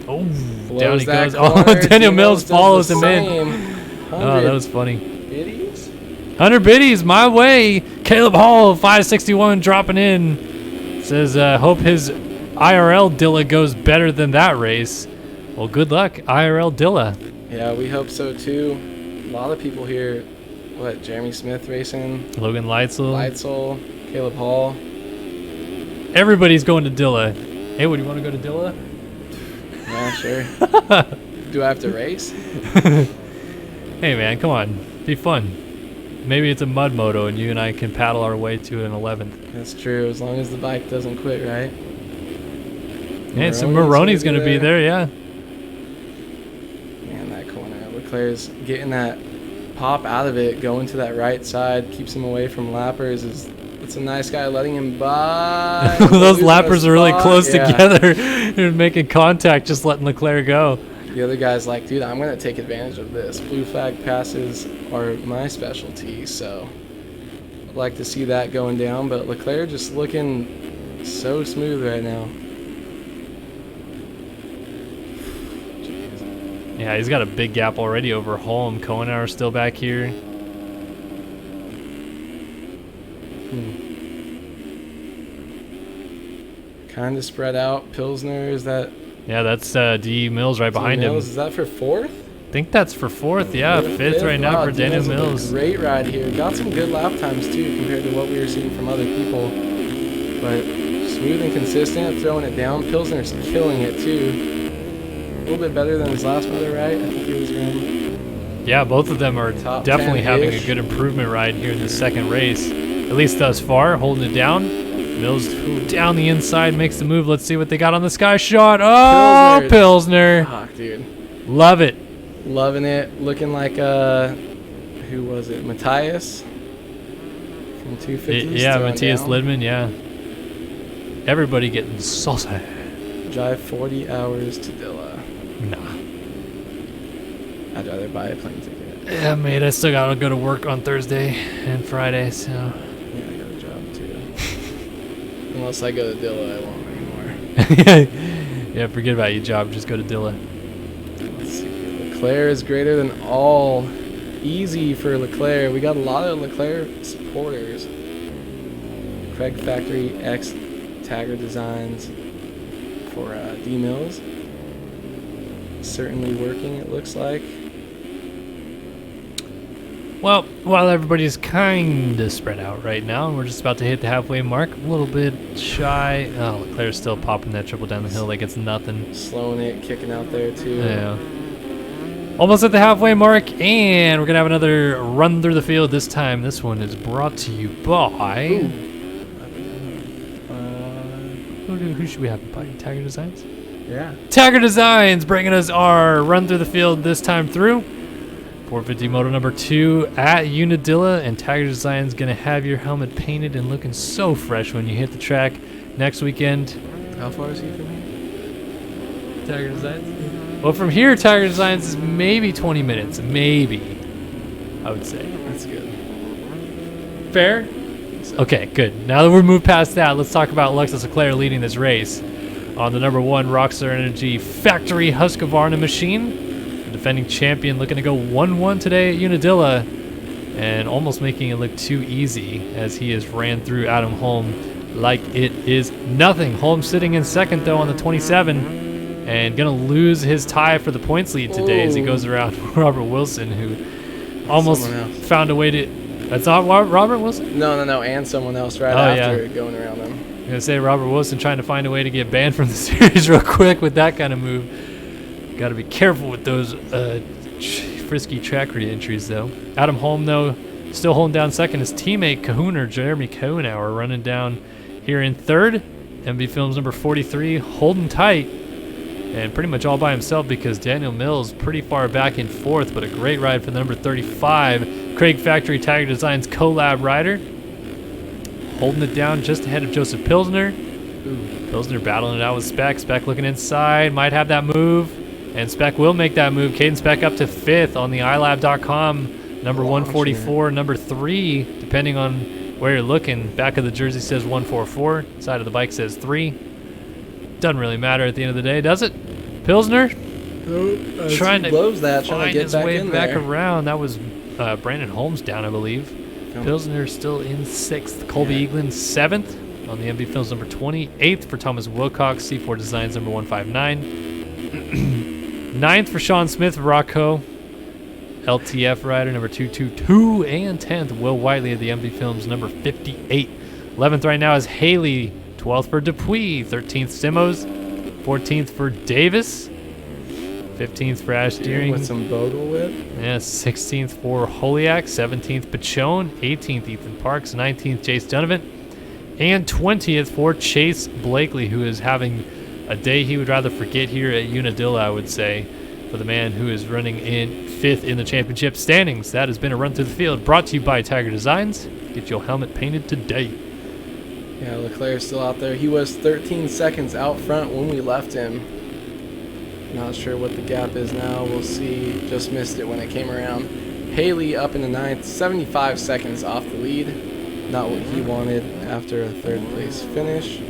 Oh, Blows down he that goes. corner. Oh, Daniel Mills does follows the him in. same. Oh, that was funny. Biddies? 100 biddies my way. Caleb Hall, 561, dropping in. Says, hope his IRL Dilla goes better than that race. Well, good luck, IRL Dilla. Yeah, we hope so too. A lot of people here. What, Jeremy Smith racing? Logan Leitzel. Leitzel, Caleb Hall. Everybody's going to Dilla. Hey, what, do you want to go to Dilla? Yeah, sure. Do I have to race? Hey, man, come on. Be fun. Maybe it's a mud moto and you and I can paddle our way to an 11th. That's true, as long as the bike doesn't quit, right? And so Maroney's going to be there, yeah. Man, that corner. Leclerc's getting that pop out of it, going to that right side, keeps him away from lappers. It's a nice guy letting him by. Those lappers are really close Yeah. together. They're making contact, just letting Leclerc go. The other guy's like, dude, I'm going to take advantage of this. Blue flag passes are my specialty, so I'd like to see that going down. But Leclerc just looking so smooth right now. Yeah, he's got a big gap already over Holm. Kohenauer still back here. Kind of spread out. Pilsner, is that Yeah, that's D. Mills right behind him. Mills? Is that for 4th? I think that's for 4th. Yeah, 5th right now Wow, for Daniel D-Mills with a Mills. Great ride here. Got some good lap times too compared to what we were seeing from other people. But smooth and consistent, throwing it down. Pilsner's killing it too. A little bit better than his last motor, right? I think he was around. Yeah, both of them are Top definitely having a 10-ish. good improvement ride here in the second race. At least thus far, holding it down. Mills down the inside, makes the move. Let's see what they got on the sky shot. Oh, Pilsner. Fuck, dude. Love it. Loving it. Looking like, who was it? Matthias? From 250. Yeah, Matthias Lidman, yeah. Everybody getting salsa. Drive 40 hours to Dilla. Nah. I'd rather buy a plane ticket. Yeah, mate, I still gotta go to work on Thursday and Friday, so. Yeah, I got a job too. Unless I go to Dilla, I won't anymore. Yeah, forget about your job. Just go to Dilla. Let's see. Leclerc is greater than all. Easy for Leclerc. We got a lot of Leclerc supporters. Craig Factory X Tagger Designs for D Mills. Certainly working, it looks like. Well, while everybody's kind of spread out right now, and we're just about to hit the halfway mark, a little bit shy. Oh, Leclerc's still popping that triple down the hill like it's nothing. Slowing it, kicking out there too. Yeah. Almost at the halfway mark, and we're going to have another run through the field this time. This one is brought to you by... Who should we have by? Tagger Designs? Yeah. Tagger Designs bringing us our run through the field this time through. 450 moto number 2 at Unadilla, and Tagger Designs going to have your helmet painted and looking so fresh when you hit the track next weekend. How far is he from here? Tagger Designs? Well, from here, Tagger Designs is maybe 20 minutes. Maybe, I would say. That's good. Fair? Okay, good. Now that we've moved past that, let's talk about Alexis Leclerc leading this race on the number 1 Rockstar Energy Factory Husqvarna machine. The defending champion looking to go 1-1 today at Unadilla, and almost making it look too easy as he has ran through Adam Holm like it is nothing. Holm sitting in second, though, on the 27. And going to lose his tie for the points lead today as he goes around Robert Wilson, who almost found a way to... That's not Robert Wilson? No, and someone else after going around them. I'm going to say Robert Wilson trying to find a way to get banned from the series real quick with that kind of move. Got to be careful with those frisky track re-entries, though. Adam Holm, though, Still holding down second. His teammate Kahuna, Jeremy Kahunauer, running down here in third. MB Films number 43, holding tight. And pretty much all by himself because Daniel Mills pretty far back in fourth, but a great ride for the number 35, Craig Factory Tiger Designs collab rider. Holding it down just ahead of Joseph Pilsner. Pilsner battling it out with Speck. Speck looking inside, might have that move. And Speck will make that move. Caden Speck up to fifth on the iLab.com. Number 144, number 3, depending on where you're looking. Back of the jersey says 144. Side of the bike says 3. Doesn't really matter at the end of the day, does it? Pilsner trying to find his way back around. That was Brandon Holmes down, I believe. Pilsner still in 6th. Colby Egeland 7th on the MB Films number 20. 8th for Thomas Wilcox, C4 Designs number 159. 9th for Sean Smith, Rocco. LTF rider number 222. And 10th, Will Whiteley of the MB Films number 58. 11th right now is Haley. 12th for Dupuis. 13th Simos. 14th for Davis. 15th for Ash Deering. With some Bogle whip. Yeah, 16th for Holiak. 17th Pachone. 18th Ethan Parks. 19th Chase Donovan. And 20th for Chase Blakely, who is having a day he would rather forget here at Unadilla, I would say, for the man who is running in 5th in the championship standings. That has been a run through the field brought to you by Tiger Designs. Get your helmet painted today. Yeah, Leclerc's still out there. He was 13 seconds out front when we left him. Not sure what the gap is now. We'll see. Just missed it when it came around. Haley up in the 9th, 75 seconds off the lead. Not what he wanted after a 3rd place finish.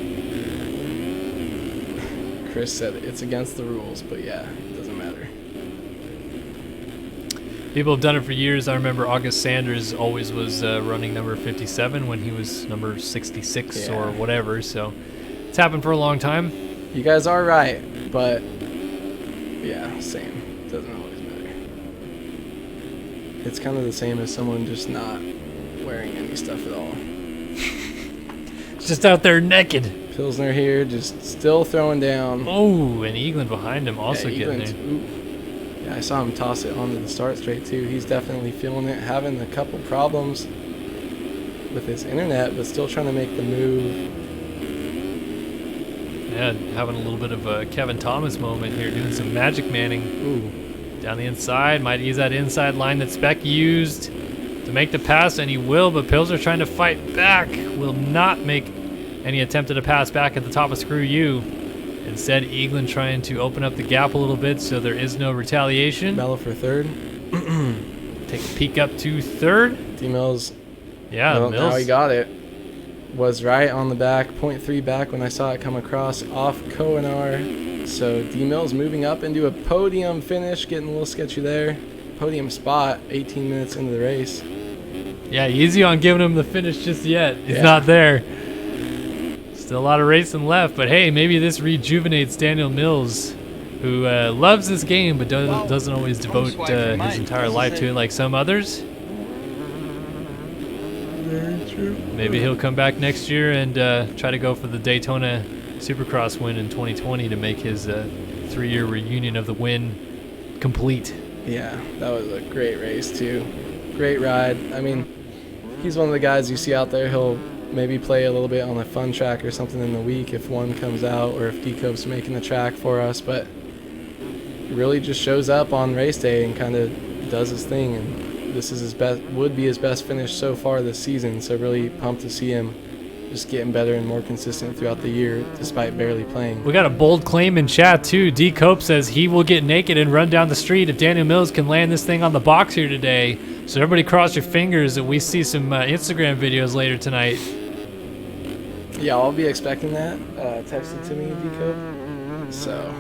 Chris said it's against the rules, but yeah, it doesn't matter. People have done it for years. I remember August Sanders always was running number 57 when he was number 66 or whatever. So it's happened for a long time. You guys are right, but yeah, same. Doesn't always matter. It's kind of the same as someone just not wearing any stuff at all. Just out there naked. Pilsner here, just still throwing down. Oh, and Egeland behind him also getting there. Yeah, I saw him toss it onto the start straight too. He's definitely feeling it, having a couple problems with his internet, but still trying to make the move. Yeah, having a little bit of a Kevin Thomas moment here, doing some magic manning. Ooh. Down the inside, might use that inside line that Speck used to make the pass, and he will, but Pilsner trying to fight back. Will not make any attempt at a pass back at the top of Screw You. Instead, Egeland trying to open up the gap a little bit so there is no retaliation. Bella for 3rd. Take a peek up to 3rd. D-Mills. Yeah, well, Mills. now he got it. Was right on the back, 0.3 back when I saw it come across off Koenar. So D-Mills moving up into a podium finish, getting a little sketchy there. Podium spot, 18 minutes into the race. Yeah, easy on giving him the finish just yet. He's not there. Still a lot of racing left, but hey, maybe this rejuvenates Daniel Mills, who loves this game but doesn't always devote his entire life to it like some others. Very true. Maybe he'll come back next year and try to go for the Daytona Supercross win in 2020 to make his 3-year reunion of the win complete. Yeah, that was a great race too. Great ride. I mean, he's one of the guys you see out there. He'll maybe play a little bit on a fun track or something in the week if one comes out or if D-Cope's making the track for us, but he really just shows up on race day and kind of does his thing, and this is his best, would be his best finish so far this season, so really pumped to see him just getting better and more consistent throughout the year despite barely playing. We got a bold claim in chat too. D. Cope says he will get naked and run down the street if Daniel Mills can land this thing on the box here today. So everybody cross your fingers that we see some Instagram videos later tonight. Yeah, I'll be expecting that. Text it to me, D. Cope. So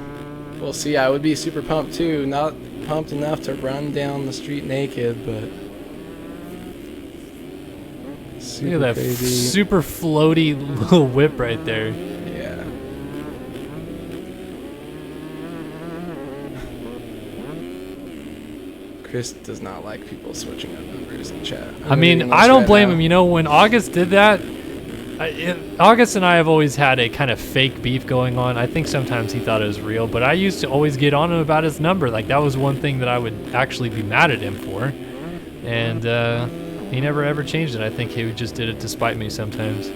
we'll see. I would be super pumped too. Not pumped enough to run down the street naked, but look at that super floaty little whip right there. Yeah. Chris does not like people switching up numbers in chat. I mean, I don't blame him. You know, when August did that, August and I have always had a kind of fake beef going on. I think sometimes he thought it was real, but I used to always get on him about his number. Like, that was one thing that I would actually be mad at him for. And he never ever changed it. I think he just did it to spite me sometimes.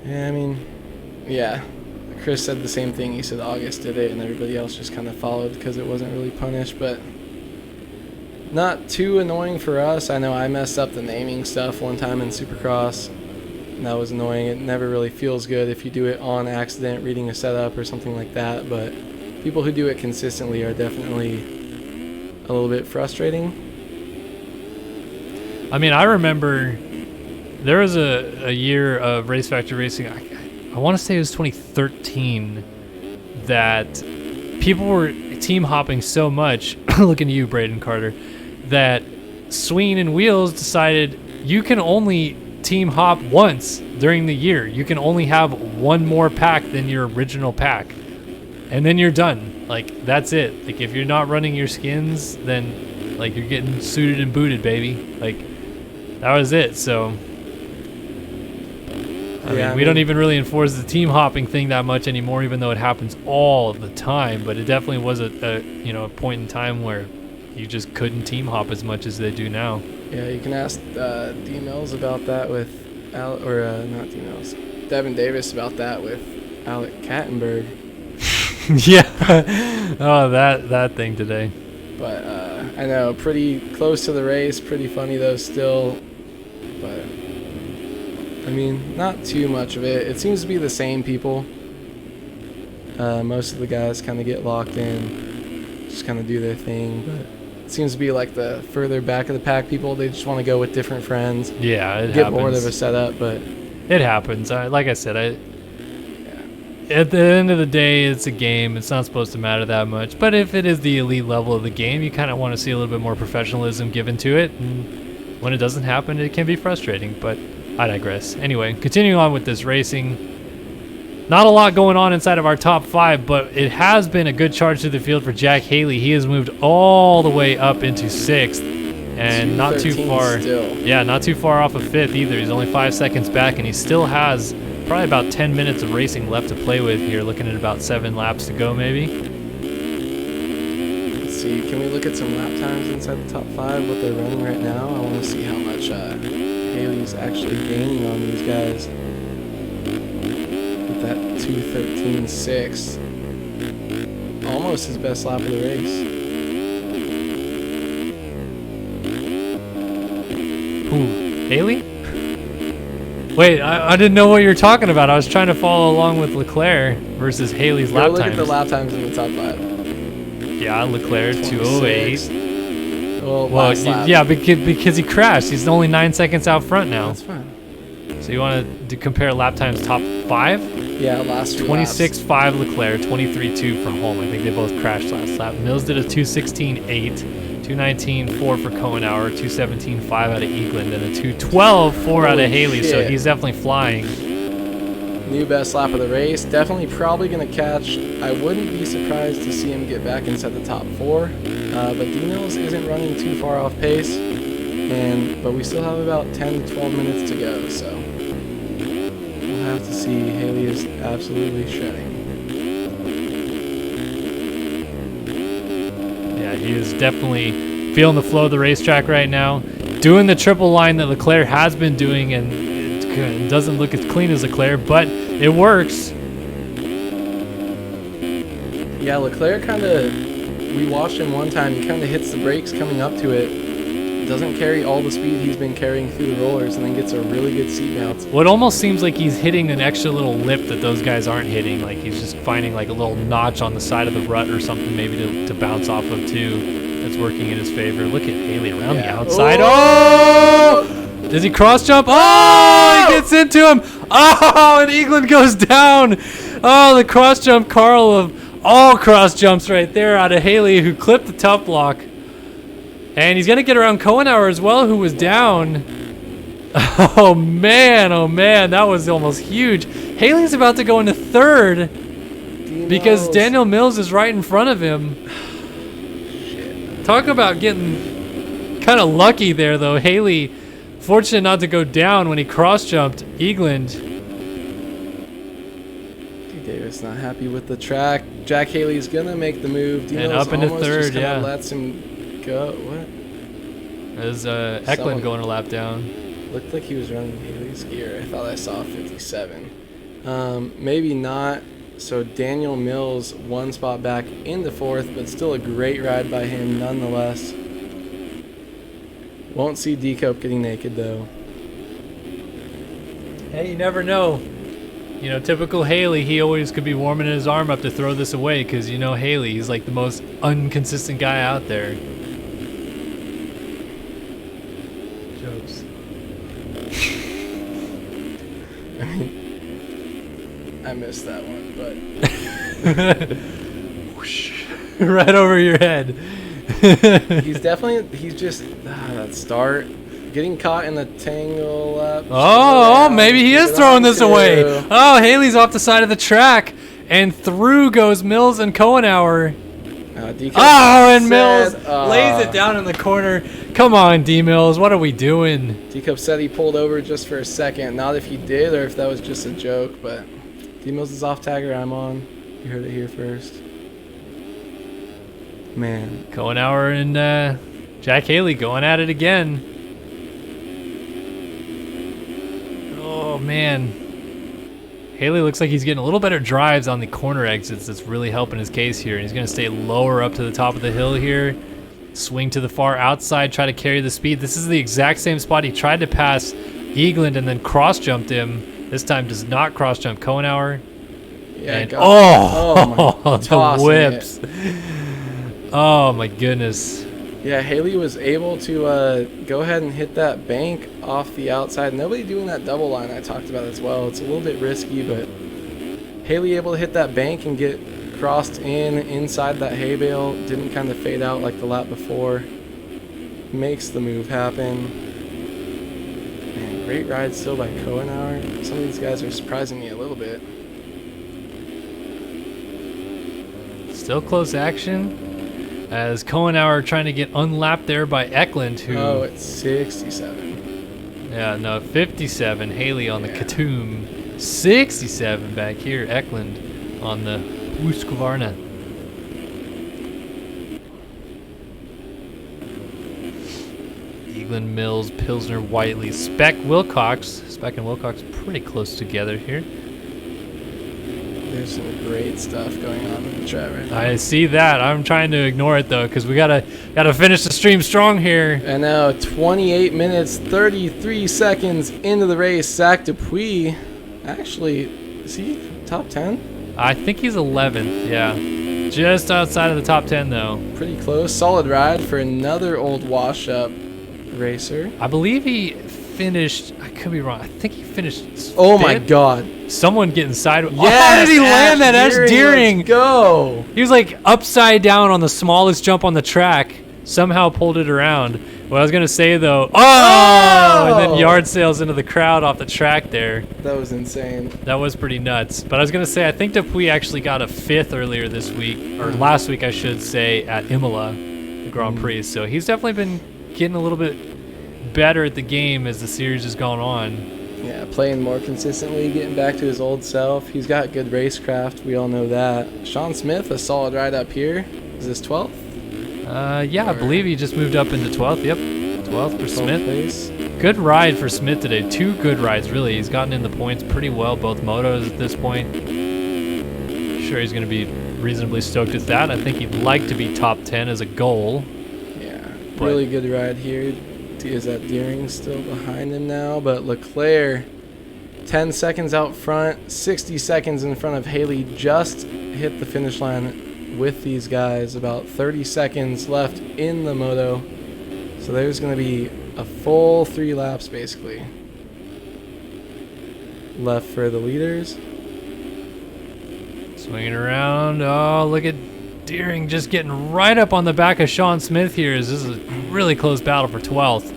Yeah, I mean, yeah. Chris said the same thing. He said August did it and everybody else just kind of followed because it wasn't really punished, but not too annoying for us. I know I messed up the naming stuff one time in Supercross, and that was annoying. It never really feels good if you do it on accident, reading a setup or something like that, but people who do it consistently are definitely a little bit frustrating. I mean, I remember there was a year of Race Factory Racing, I want to say it was 2013, that people were team hopping so much, looking at you, Braden Carter, that Sween and Wheels decided you can only team hop once during the year. You can only have one more pack than your original pack, and then you're done. Like, that's it. Like, if you're not running your skins, then like you're getting suited and booted, baby. Like, that was it. So I mean, we don't even really enforce the team hopping thing that much anymore, even though it happens all the time. But it definitely was a point in time where you just couldn't team hop as much as they do now. Yeah, you can ask D Mills about that with not D Mills, Devin Davis about that with Alec Kattenberg. Yeah. Oh, that thing today. But I know, pretty close to the race, pretty funny though still. But I mean, not too much of it. It seems to be the same people. Most of the guys kind of get locked in, just kind of do their thing. But it seems to be like the further back of the pack people. They just want to go with different friends. Yeah, it get happens. bored of a setup, but it happens. Like I said, at the end of the day, it's a game. It's not supposed to matter that much. But if it is the elite level of the game, you kind of want to see a little bit more professionalism given to it. And when it doesn't happen, it can be frustrating. But I digress. Anyway, continuing on with this racing. Not a lot going on inside of our top 5, but it has been a good charge to the field for Jack Haley. He has moved all the way up into 6th and not too far. Still. Yeah, not too far off of 5th either. He's only 5 seconds back, and he still has probably about 10 minutes of racing left to play with here, looking at about 7 laps to go maybe. Let's see, can we look at some lap times inside the top 5, what they're running right now? I want to see how much Haley's actually gaining on these guys. With that 2:13.6, almost his best lap of the race. Who? Haley? Wait, I didn't know what you were talking about. I was trying to follow along with Leclerc versus Haley's lap times. Look at the lap times in the top 5. Yeah, Leclerc 2:08. Well, yeah, because he crashed. He's only 9 seconds out front now. That's fine. So you want to compare lap times top 5? Yeah, last 26.5 Leclerc, 23.2 from home. I think they both crashed last lap. Mills did a 2:16.8, 2:19.4 for Cohenauer, 2:17.5 out of Egeland, and a 2:12.4 out of Haley. So he's definitely flying. New best lap of the race. Definitely probably going to catch. I wouldn't be surprised to see him get back inside the top 4. But D-Mills isn't running too far off pace. But we still have about 10 to 12 minutes to go. So we'll have to see. Haley is absolutely shredding. Yeah, he is definitely feeling the flow of the racetrack right now. Doing the triple line that Leclerc has been doing, and it doesn't look as clean as Leclerc, but it works. Yeah, Leclerc kind of, we watched him one time, he kind of hits the brakes coming up to it. Doesn't carry all the speed he's been carrying through the rollers, and then gets a really good seat bounce. Well, it almost seems like he's hitting an extra little lip that those guys aren't hitting. Like he's just finding like a little notch on the side of the rut or something maybe to bounce off of too. That's working in his favor. Look at Haley around the outside. Oh! Does he cross jump? Oh! He gets into him. Oh! And Egeland goes down. Oh, the cross jump Carl of all cross jumps right there out of Haley, who clipped the top block. And he's going to get around Cohenauer as well, who was down. Oh, man. That was almost huge. Haley's about to go into 3rd because Daniel Mills is right in front of him. Shit. Talk about getting kind of lucky there, though. Haley, fortunate not to go down when he cross-jumped Egeland. Davis not happy with the track. Jack Haley's going to make the move. And up into 3rd, just lets him go. What? There's Eklund Someone- going a lap down. Looked like he was running Haley's gear. I thought I saw 57. Maybe not. So Daniel Mills 1 spot back into 4th, but still a great ride by him nonetheless. Won't see D-Cope getting naked though. Hey, you never know. You know, typical Haley, he always could be warming his arm up to throw this away because, you know, Haley, he's like the most inconsistent guy out there. Jokes. I missed that one, but Whoosh. Right over your head. he's just that start. Getting caught in the tangle up. Oh, maybe he is throwing this away. Oh, Haley's off the side of the track. And through goes Mills and Cohenauer. And Mills lays it down in the corner. Come on, D-Mills. What are we doing? D-Cup said he pulled over just for a second. Not if he did or if that was just a joke, but D-Mills is off tagger. I'm on. You heard it here first. Man. Cohenauer and Jack Haley going at it again. Oh, man. Haley looks like he's getting a little better drives on the corner exits. That's really helping his case here. And he's going to stay lower up to the top of the hill here. Swing to the far outside, try to carry the speed. This is the exact same spot he tried to pass Egeland and then cross-jumped him. This time does not cross-jump Cohenauer. Yeah, And, my, the whips. Oh, my goodness. Yeah, Haley was able to go ahead and hit that bank off the outside. Nobody doing that double line I talked about as well. It's a little bit risky, but Haley able to hit that bank and get crossed inside that hay bale. Didn't kind of fade out like the lap before. Makes the move happen. Man, great ride still by Cohenauer. Some of these guys are surprising me a little bit. Still close action. As Cohenauer trying to get unlapped there by Eklund, who... Oh, it's 67. Yeah, no, 57. Haley on the Katoom. 67 back here. Eklund on the Husqvarna. Egeland, Mills, Pilsner, Whiteley, Speck, Wilcox. Speck and Wilcox pretty close together here. There's some great stuff going on in the chat right now. I see that. I'm trying to ignore it though, because we gotta finish the stream strong here. And now 28 minutes 33 seconds into the race, Zach Dupuis. Actually, is he top 10? I think he's 11th. Yeah, just outside of the top 10 though. Pretty close. Solid ride for another old wash-up racer. I believe he finished. I could be wrong. I think he finished. Oh my fifth. God! Someone getting sideways. Yes, How did he land that Ash Deering? Let's go! He was like upside down on the smallest jump on the track. Somehow pulled it around. What I was gonna say though, and then yard sales into the crowd off the track there. That was insane. That was pretty nuts. But I was gonna say, I think Dupuis actually got a 5th earlier this week, or last week I should say, at Imola, the Grand Prix. So he's definitely been getting a little bit better at the game as the series has gone on. Yeah, playing more consistently, getting back to his old self. He's got good racecraft. We all know that. Sean Smith, a solid ride up here. Is this 12th? Yeah, I believe he just moved up into 12th. Yep, 12th for Smith. Place. Good ride for Smith today. 2 good rides, really. He's gotten in the points pretty well, both motos at this point. Sure, he's going to be reasonably stoked with that. I think he'd like to be top 10 as a goal. Yeah, But- really good ride here. Is that Deering still behind him now? But Leclerc, 10 seconds out front, 60 seconds in front of Haley. Just hit the finish line with these guys. About 30 seconds left in the moto. So there's going to be a full 3 laps, basically, left for the leaders. Swinging around. Oh, look at Deering just getting right up on the back of Sean Smith here. This is a really close battle for 12th.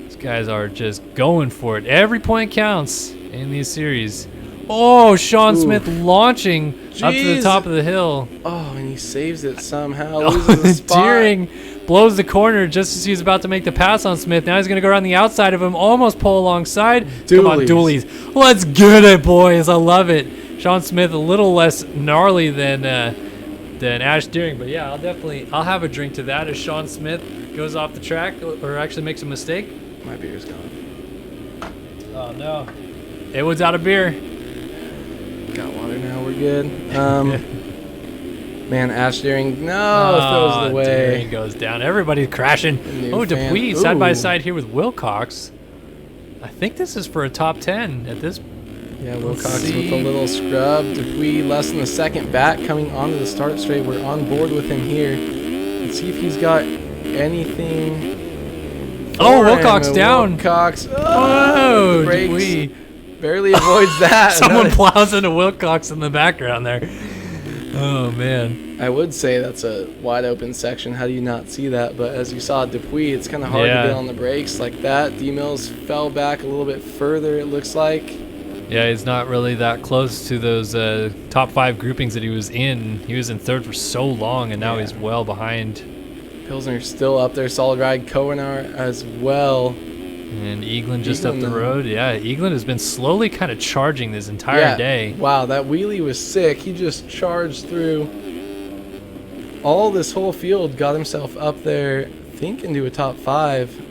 These guys are just going for it. Every point counts in these series. Oh, Sean Smith launching up to the top of the hill. Oh, and he saves it somehow. Loses the spot. Deering blows the corner just as he's about to make the pass on Smith. Now he's going to go around the outside of him, almost pull alongside. Come on, dualies. Let's get it, boys. I love it. Sean Smith a little less gnarly than than Ash Deering. But yeah, I'll have a drink to that as Sean Smith goes off the track or actually makes a mistake. My beer's gone. Oh no. Haywood's out of beer. Got water now, we're good. Man, Ash Deering, throws it away. Deering goes down. Everybody's crashing. Oh, Dupuis side by side here with Wilcox. I think this is for a top 10 at this. Yeah, Wilcox with a little scrub. Dupuis less than a second back coming onto the start straight. We're on board with him here. Let's see if he's got anything. Oh, Wilcox down. Wilcox. Oh, Dupuis barely avoids that. Someone plows into Wilcox in the background there. Oh, man. I would say that's a wide open section. How do you not see that? But as you saw, Dupuis, it's kind of hard to get on the brakes like that. D-Mills fell back a little bit further, it looks like. Yeah, he's not really that close to those top 5 groupings that he was in. He was in 3rd for so long, and now he's well behind. Pilsner's still up there. Solid ride. Koenar as well. And Egeland just up the road. Yeah, Egeland has been slowly kind of charging this entire day. Wow, that wheelie was sick. He just charged through all this whole field, got himself up there, I think into a top 5.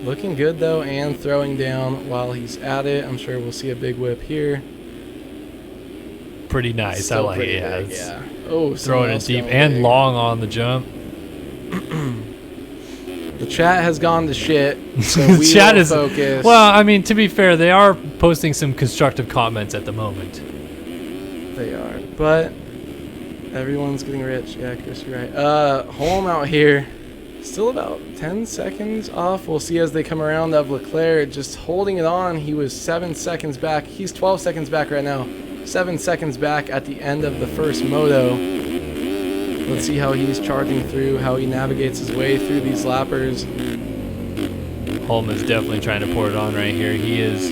Looking good, though, and throwing down while he's at it. I'm sure we'll see a big whip here. Pretty nice. Still I like it. big, yeah. Oh, throwing it deep and long on the jump. The chat has gone to shit, so we chat will focus. Well, I mean, to be fair, they are posting some constructive comments at the moment. They are, but everyone's getting rich. Yeah, Chris, you're right. Holm out here, still about 10 seconds off. We'll see as they come around of Leclerc, just holding it on. He was 7 seconds back. He's 12 seconds back right now. 7 seconds back at the end of the first moto. Let's see how he's charging through, how he navigates his way through these lappers. Holm is definitely trying to pour it on right here. He is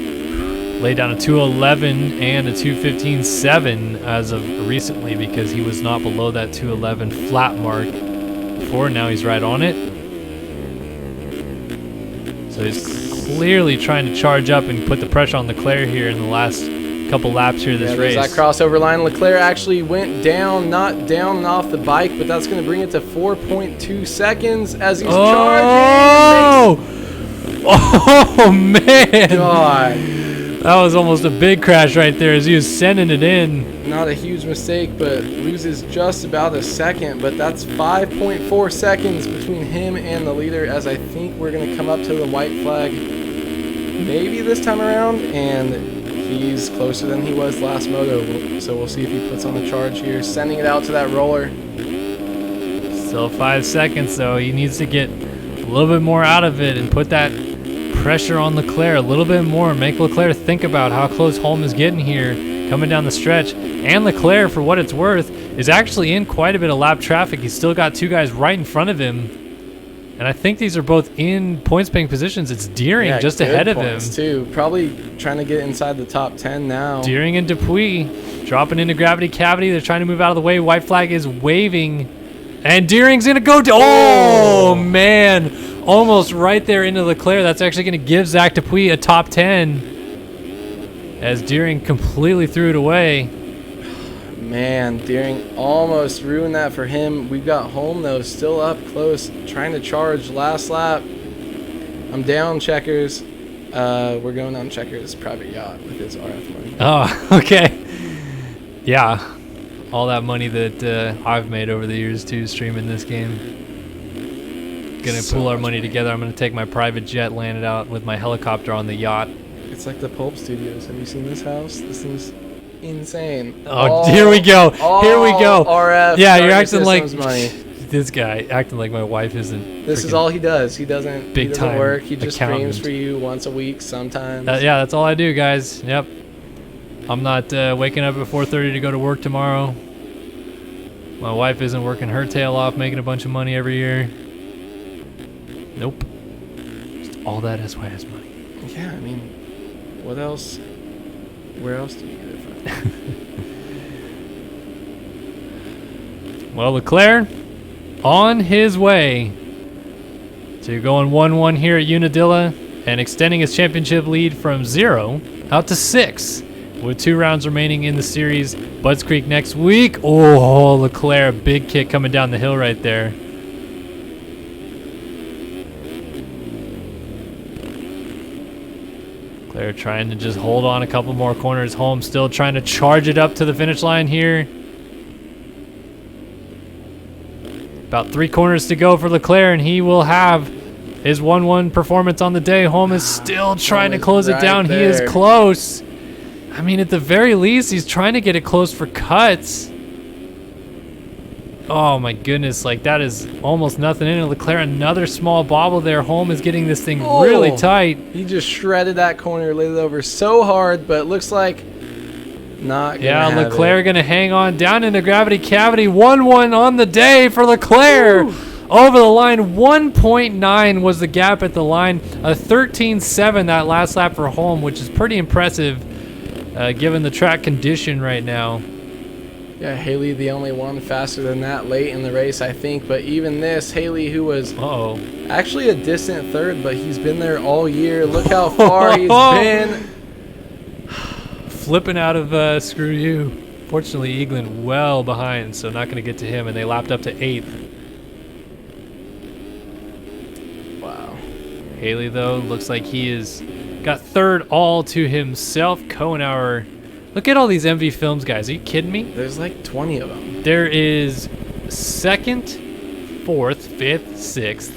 laid down a 2:11 and a 2:15.7 as of recently because he was not below that 2:11 flat mark before. Now he's right on it. So he's clearly trying to charge up and put the pressure on Leclerc here in the last couple laps here this race. That crossover line. Leclerc actually went down, not down and off the bike, but that's going to bring it to 4.2 seconds as he's charging. Oh, man. God. That was almost a big crash right there as he was sending it in. Not a huge mistake, but loses just about a second. But that's 5.4 seconds between him and the leader, as I think we're going to come up to the white flag maybe this time around, and he's closer than he was last moto, so we'll see if he puts on the charge here, sending it out to that roller. Still 5 seconds, though. He needs to get a little bit more out of it and put that pressure on Leclerc a little bit more. Make Leclerc think about how close Holm is getting here, coming down the stretch. And Leclerc, for what it's worth, is actually in quite a bit of lap traffic. He's still got 2 guys right in front of him. And I think these are both in points paying positions. It's Deering just ahead of him. Too. Probably trying to get inside the top 10 now. Deering and Dupuis dropping into gravity cavity. They're trying to move out of the way. White flag is waving. And Deering's going to go to... Oh, man. Almost right there into Leclerc. That's actually going to give Zach Dupuis a top 10. As Deering completely threw it away. Man, Deering almost ruined that for him. We've got Holm, though, still up close, trying to charge last lap. I'm down Checkers. We're going on Checkers' private yacht with his RF money. Oh, okay. Yeah. All that money that I've made over the years, too, streaming this game. Gonna pull our money together. I'm gonna take my private jet, land it out with my helicopter on the yacht. It's like the Pulp Studios. Have you seen this house? This thing's insane. Oh, here we go. Here we go. RF. Yeah, you're acting like money. This guy acting like my wife isn't. This is all he does. He doesn't. Big time work. He just accountant. streams for you once a week sometimes. Yeah, that's all I do, guys. Yep. I'm not waking up at 4:30 to go to work tomorrow. My wife isn't working her tail off, making a bunch of money every year. Nope. Just all that is why it is money. Yeah, I mean, what else? Where else do you get it from? Well, Leclerc on his way to going 1-1 here at Unadilla and extending his championship lead from 0 out to 6. with 2 rounds remaining in the series. Budds Creek next week. Oh, Leclerc, big kick coming down the hill right there. Leclerc trying to just hold on a couple more corners. Holmes still trying to charge it up to the finish line here. About 3 corners to go for Leclerc, and he will have his 1-1 performance on the day. Holm is still trying to close it down. He is close. I mean, at the very least, he's trying to get it close for cuts. Oh my goodness, like that is almost nothing in it. Leclerc, another small bobble there. Holm is getting this thing really tight. He just shredded that corner, laid it over so hard, but it looks like not gonna have Leclerc gonna hang on down into gravity cavity. 1-1 on the day for Leclerc. Ooh. Over the line, 1.9 was the gap at the line. A 13.7 that last lap for Holm, which is pretty impressive given the track condition right now. Yeah, Haley the only one faster than that late in the race, I think. But even this, Haley, who was actually a distant third, but he's been there all year. Look how far he's been. Flipping out of Screw You. Fortunately, egeland well behind, so not going to get to him, and they lapped up to 8th. Wow. Haley, though, looks like he is got 3rd all to himself. Kohenauer. Look at all these MV Films guys. Are you kidding me? There's like 20 of them. There is 2nd, 4th, 5th, 6th.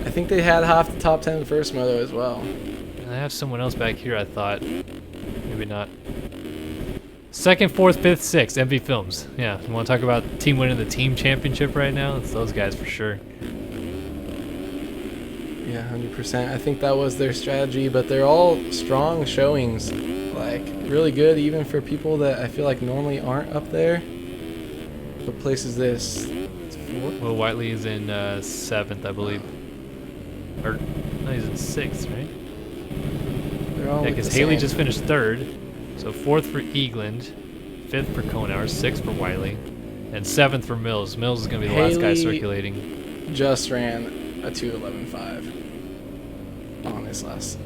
I think they had half the top 10 in the first moto as well. I have someone else back here, I thought. Maybe not. 2nd, 4th, 5th, 6th. MV Films. Yeah, you want to talk about team winning the team championship right now? It's those guys for sure. Yeah, 100%. I think that was their strategy, but they're all strong showings. Like, really good, even for people that I feel like normally aren't up there. What place is this? It's 4th? Will Whiteley is in 7th, I believe. Or, no, he's in 6th, right? They're all yeah, because Haley just finished 3rd. So 4th for egeland, 5th for Kohenauer, 6th for Whiteley, and 7th for Mills. Mills is going to be the last guy circulating. Just ran a 2:11.5 on his last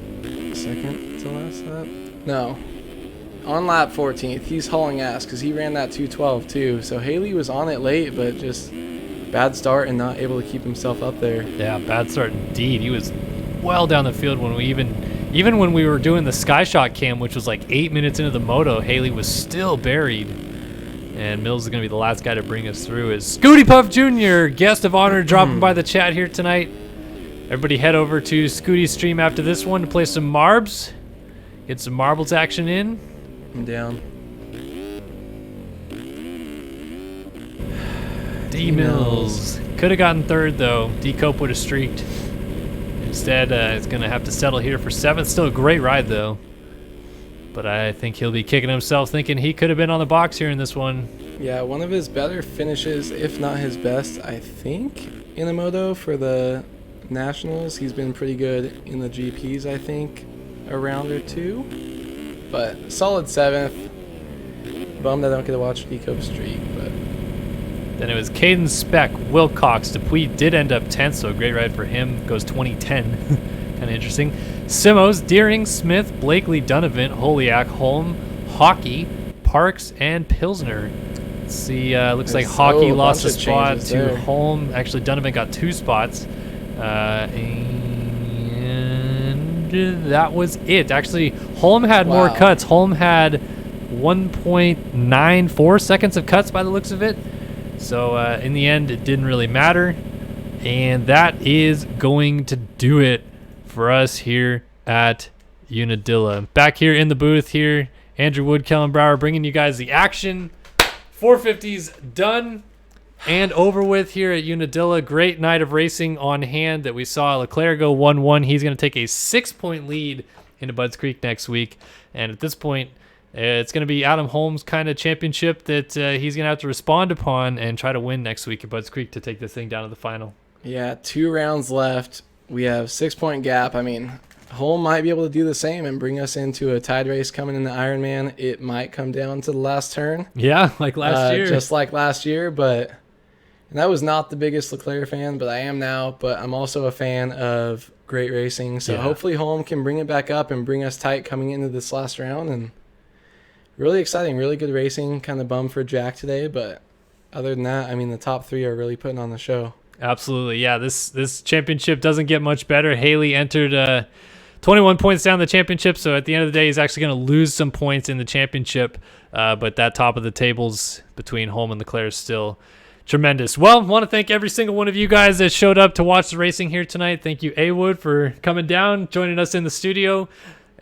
second to last lap. No, on lap 14th. He's hauling ass because he ran that 2:12 too. So Haley was on it late, but just bad start and not able to keep himself up there. Yeah, bad start indeed. He was well down the field when we even when we were doing the sky shot cam, which was like 8 minutes into the moto. Haley was still buried. And Mills is going to be the last guy to bring us through. Is Scooty Puff Jr., guest of honor, dropping by the chat here tonight. Everybody head over to Scooty's stream after this one to play some Marbs. Get some marbles action in. I'm down. D Mills. Could have gotten 3rd, though. D Cope would have streaked. Instead, it's going to have to settle here for 7th. Still a great ride, though. But I think he'll be kicking himself thinking he could have been on the box here in this one. Yeah, one of his better finishes, if not his best, I think, in a moto for the Nationals. He's been pretty good in the GPs, I think, a round or two. But solid 7th. Bummed I don't get to watch Decope streak, but... Then it was Caden Speck, Wilcox. Dupuis did end up 10th, so a great ride for him. Goes 2010. Kind of interesting. Simos, Deering, Smith, Blakely, Donovan, Holiak, Holm, Hockey, Parks, and Pilsner. Let's see, looks like Hockey lost a spot to Holm. Actually, Donovan got 2 spots. And that was it. Actually, Holm had more cuts. Holm had 1.94 seconds of cuts by the looks of it. So in the end, it didn't really matter. And that is going to do it for us here at Unadilla. Back here in the booth here, Andrew Wood, Kellen Brower bringing you guys the action. 450's done and over with here at Unadilla. Great night of racing on hand that we saw Leclerc go 1-1. He's going to take a 6-point lead into Budds Creek next week. And at this point, it's going to be Adam Holmes' kind of championship that he's going to have to respond upon and try to win next week at Budds Creek to take this thing down to the final. Yeah, 2 rounds left. We have 6-point gap. I mean, Holm might be able to do the same and bring us into a tied race coming in the Ironman. It might come down to the last turn. Yeah, like last year. Just like last year, but... And I was not the biggest Leclerc fan, but I am now. But I'm also a fan of great racing. So hopefully Holm can bring it back up and bring us tight coming into this last round. And really exciting, really good racing. Kind of bummed for Jack today, but other than that, I mean, the top three are really putting on the show. Absolutely. Yeah, this championship doesn't get much better. Haley entered 21 points down the championship, so at the end of the day, he's actually going to lose some points in the championship, but that top of the tables between Holm and Leclerc is still tremendous. Well, I want to thank every single one of you guys that showed up to watch the racing here tonight. Thank you, A-Wood, for coming down, joining us in the studio,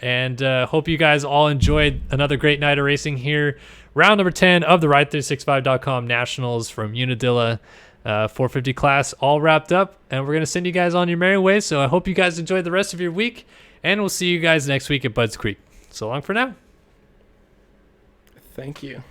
and hope you guys all enjoyed another great night of racing here. Round number 10 of the Ride365.com Nationals from Unadilla 450 class all wrapped up, and we're going to send you guys on your merry way. So I hope you guys enjoy the rest of your week, and we'll see you guys next week at Budds Creek. So long for now. Thank you.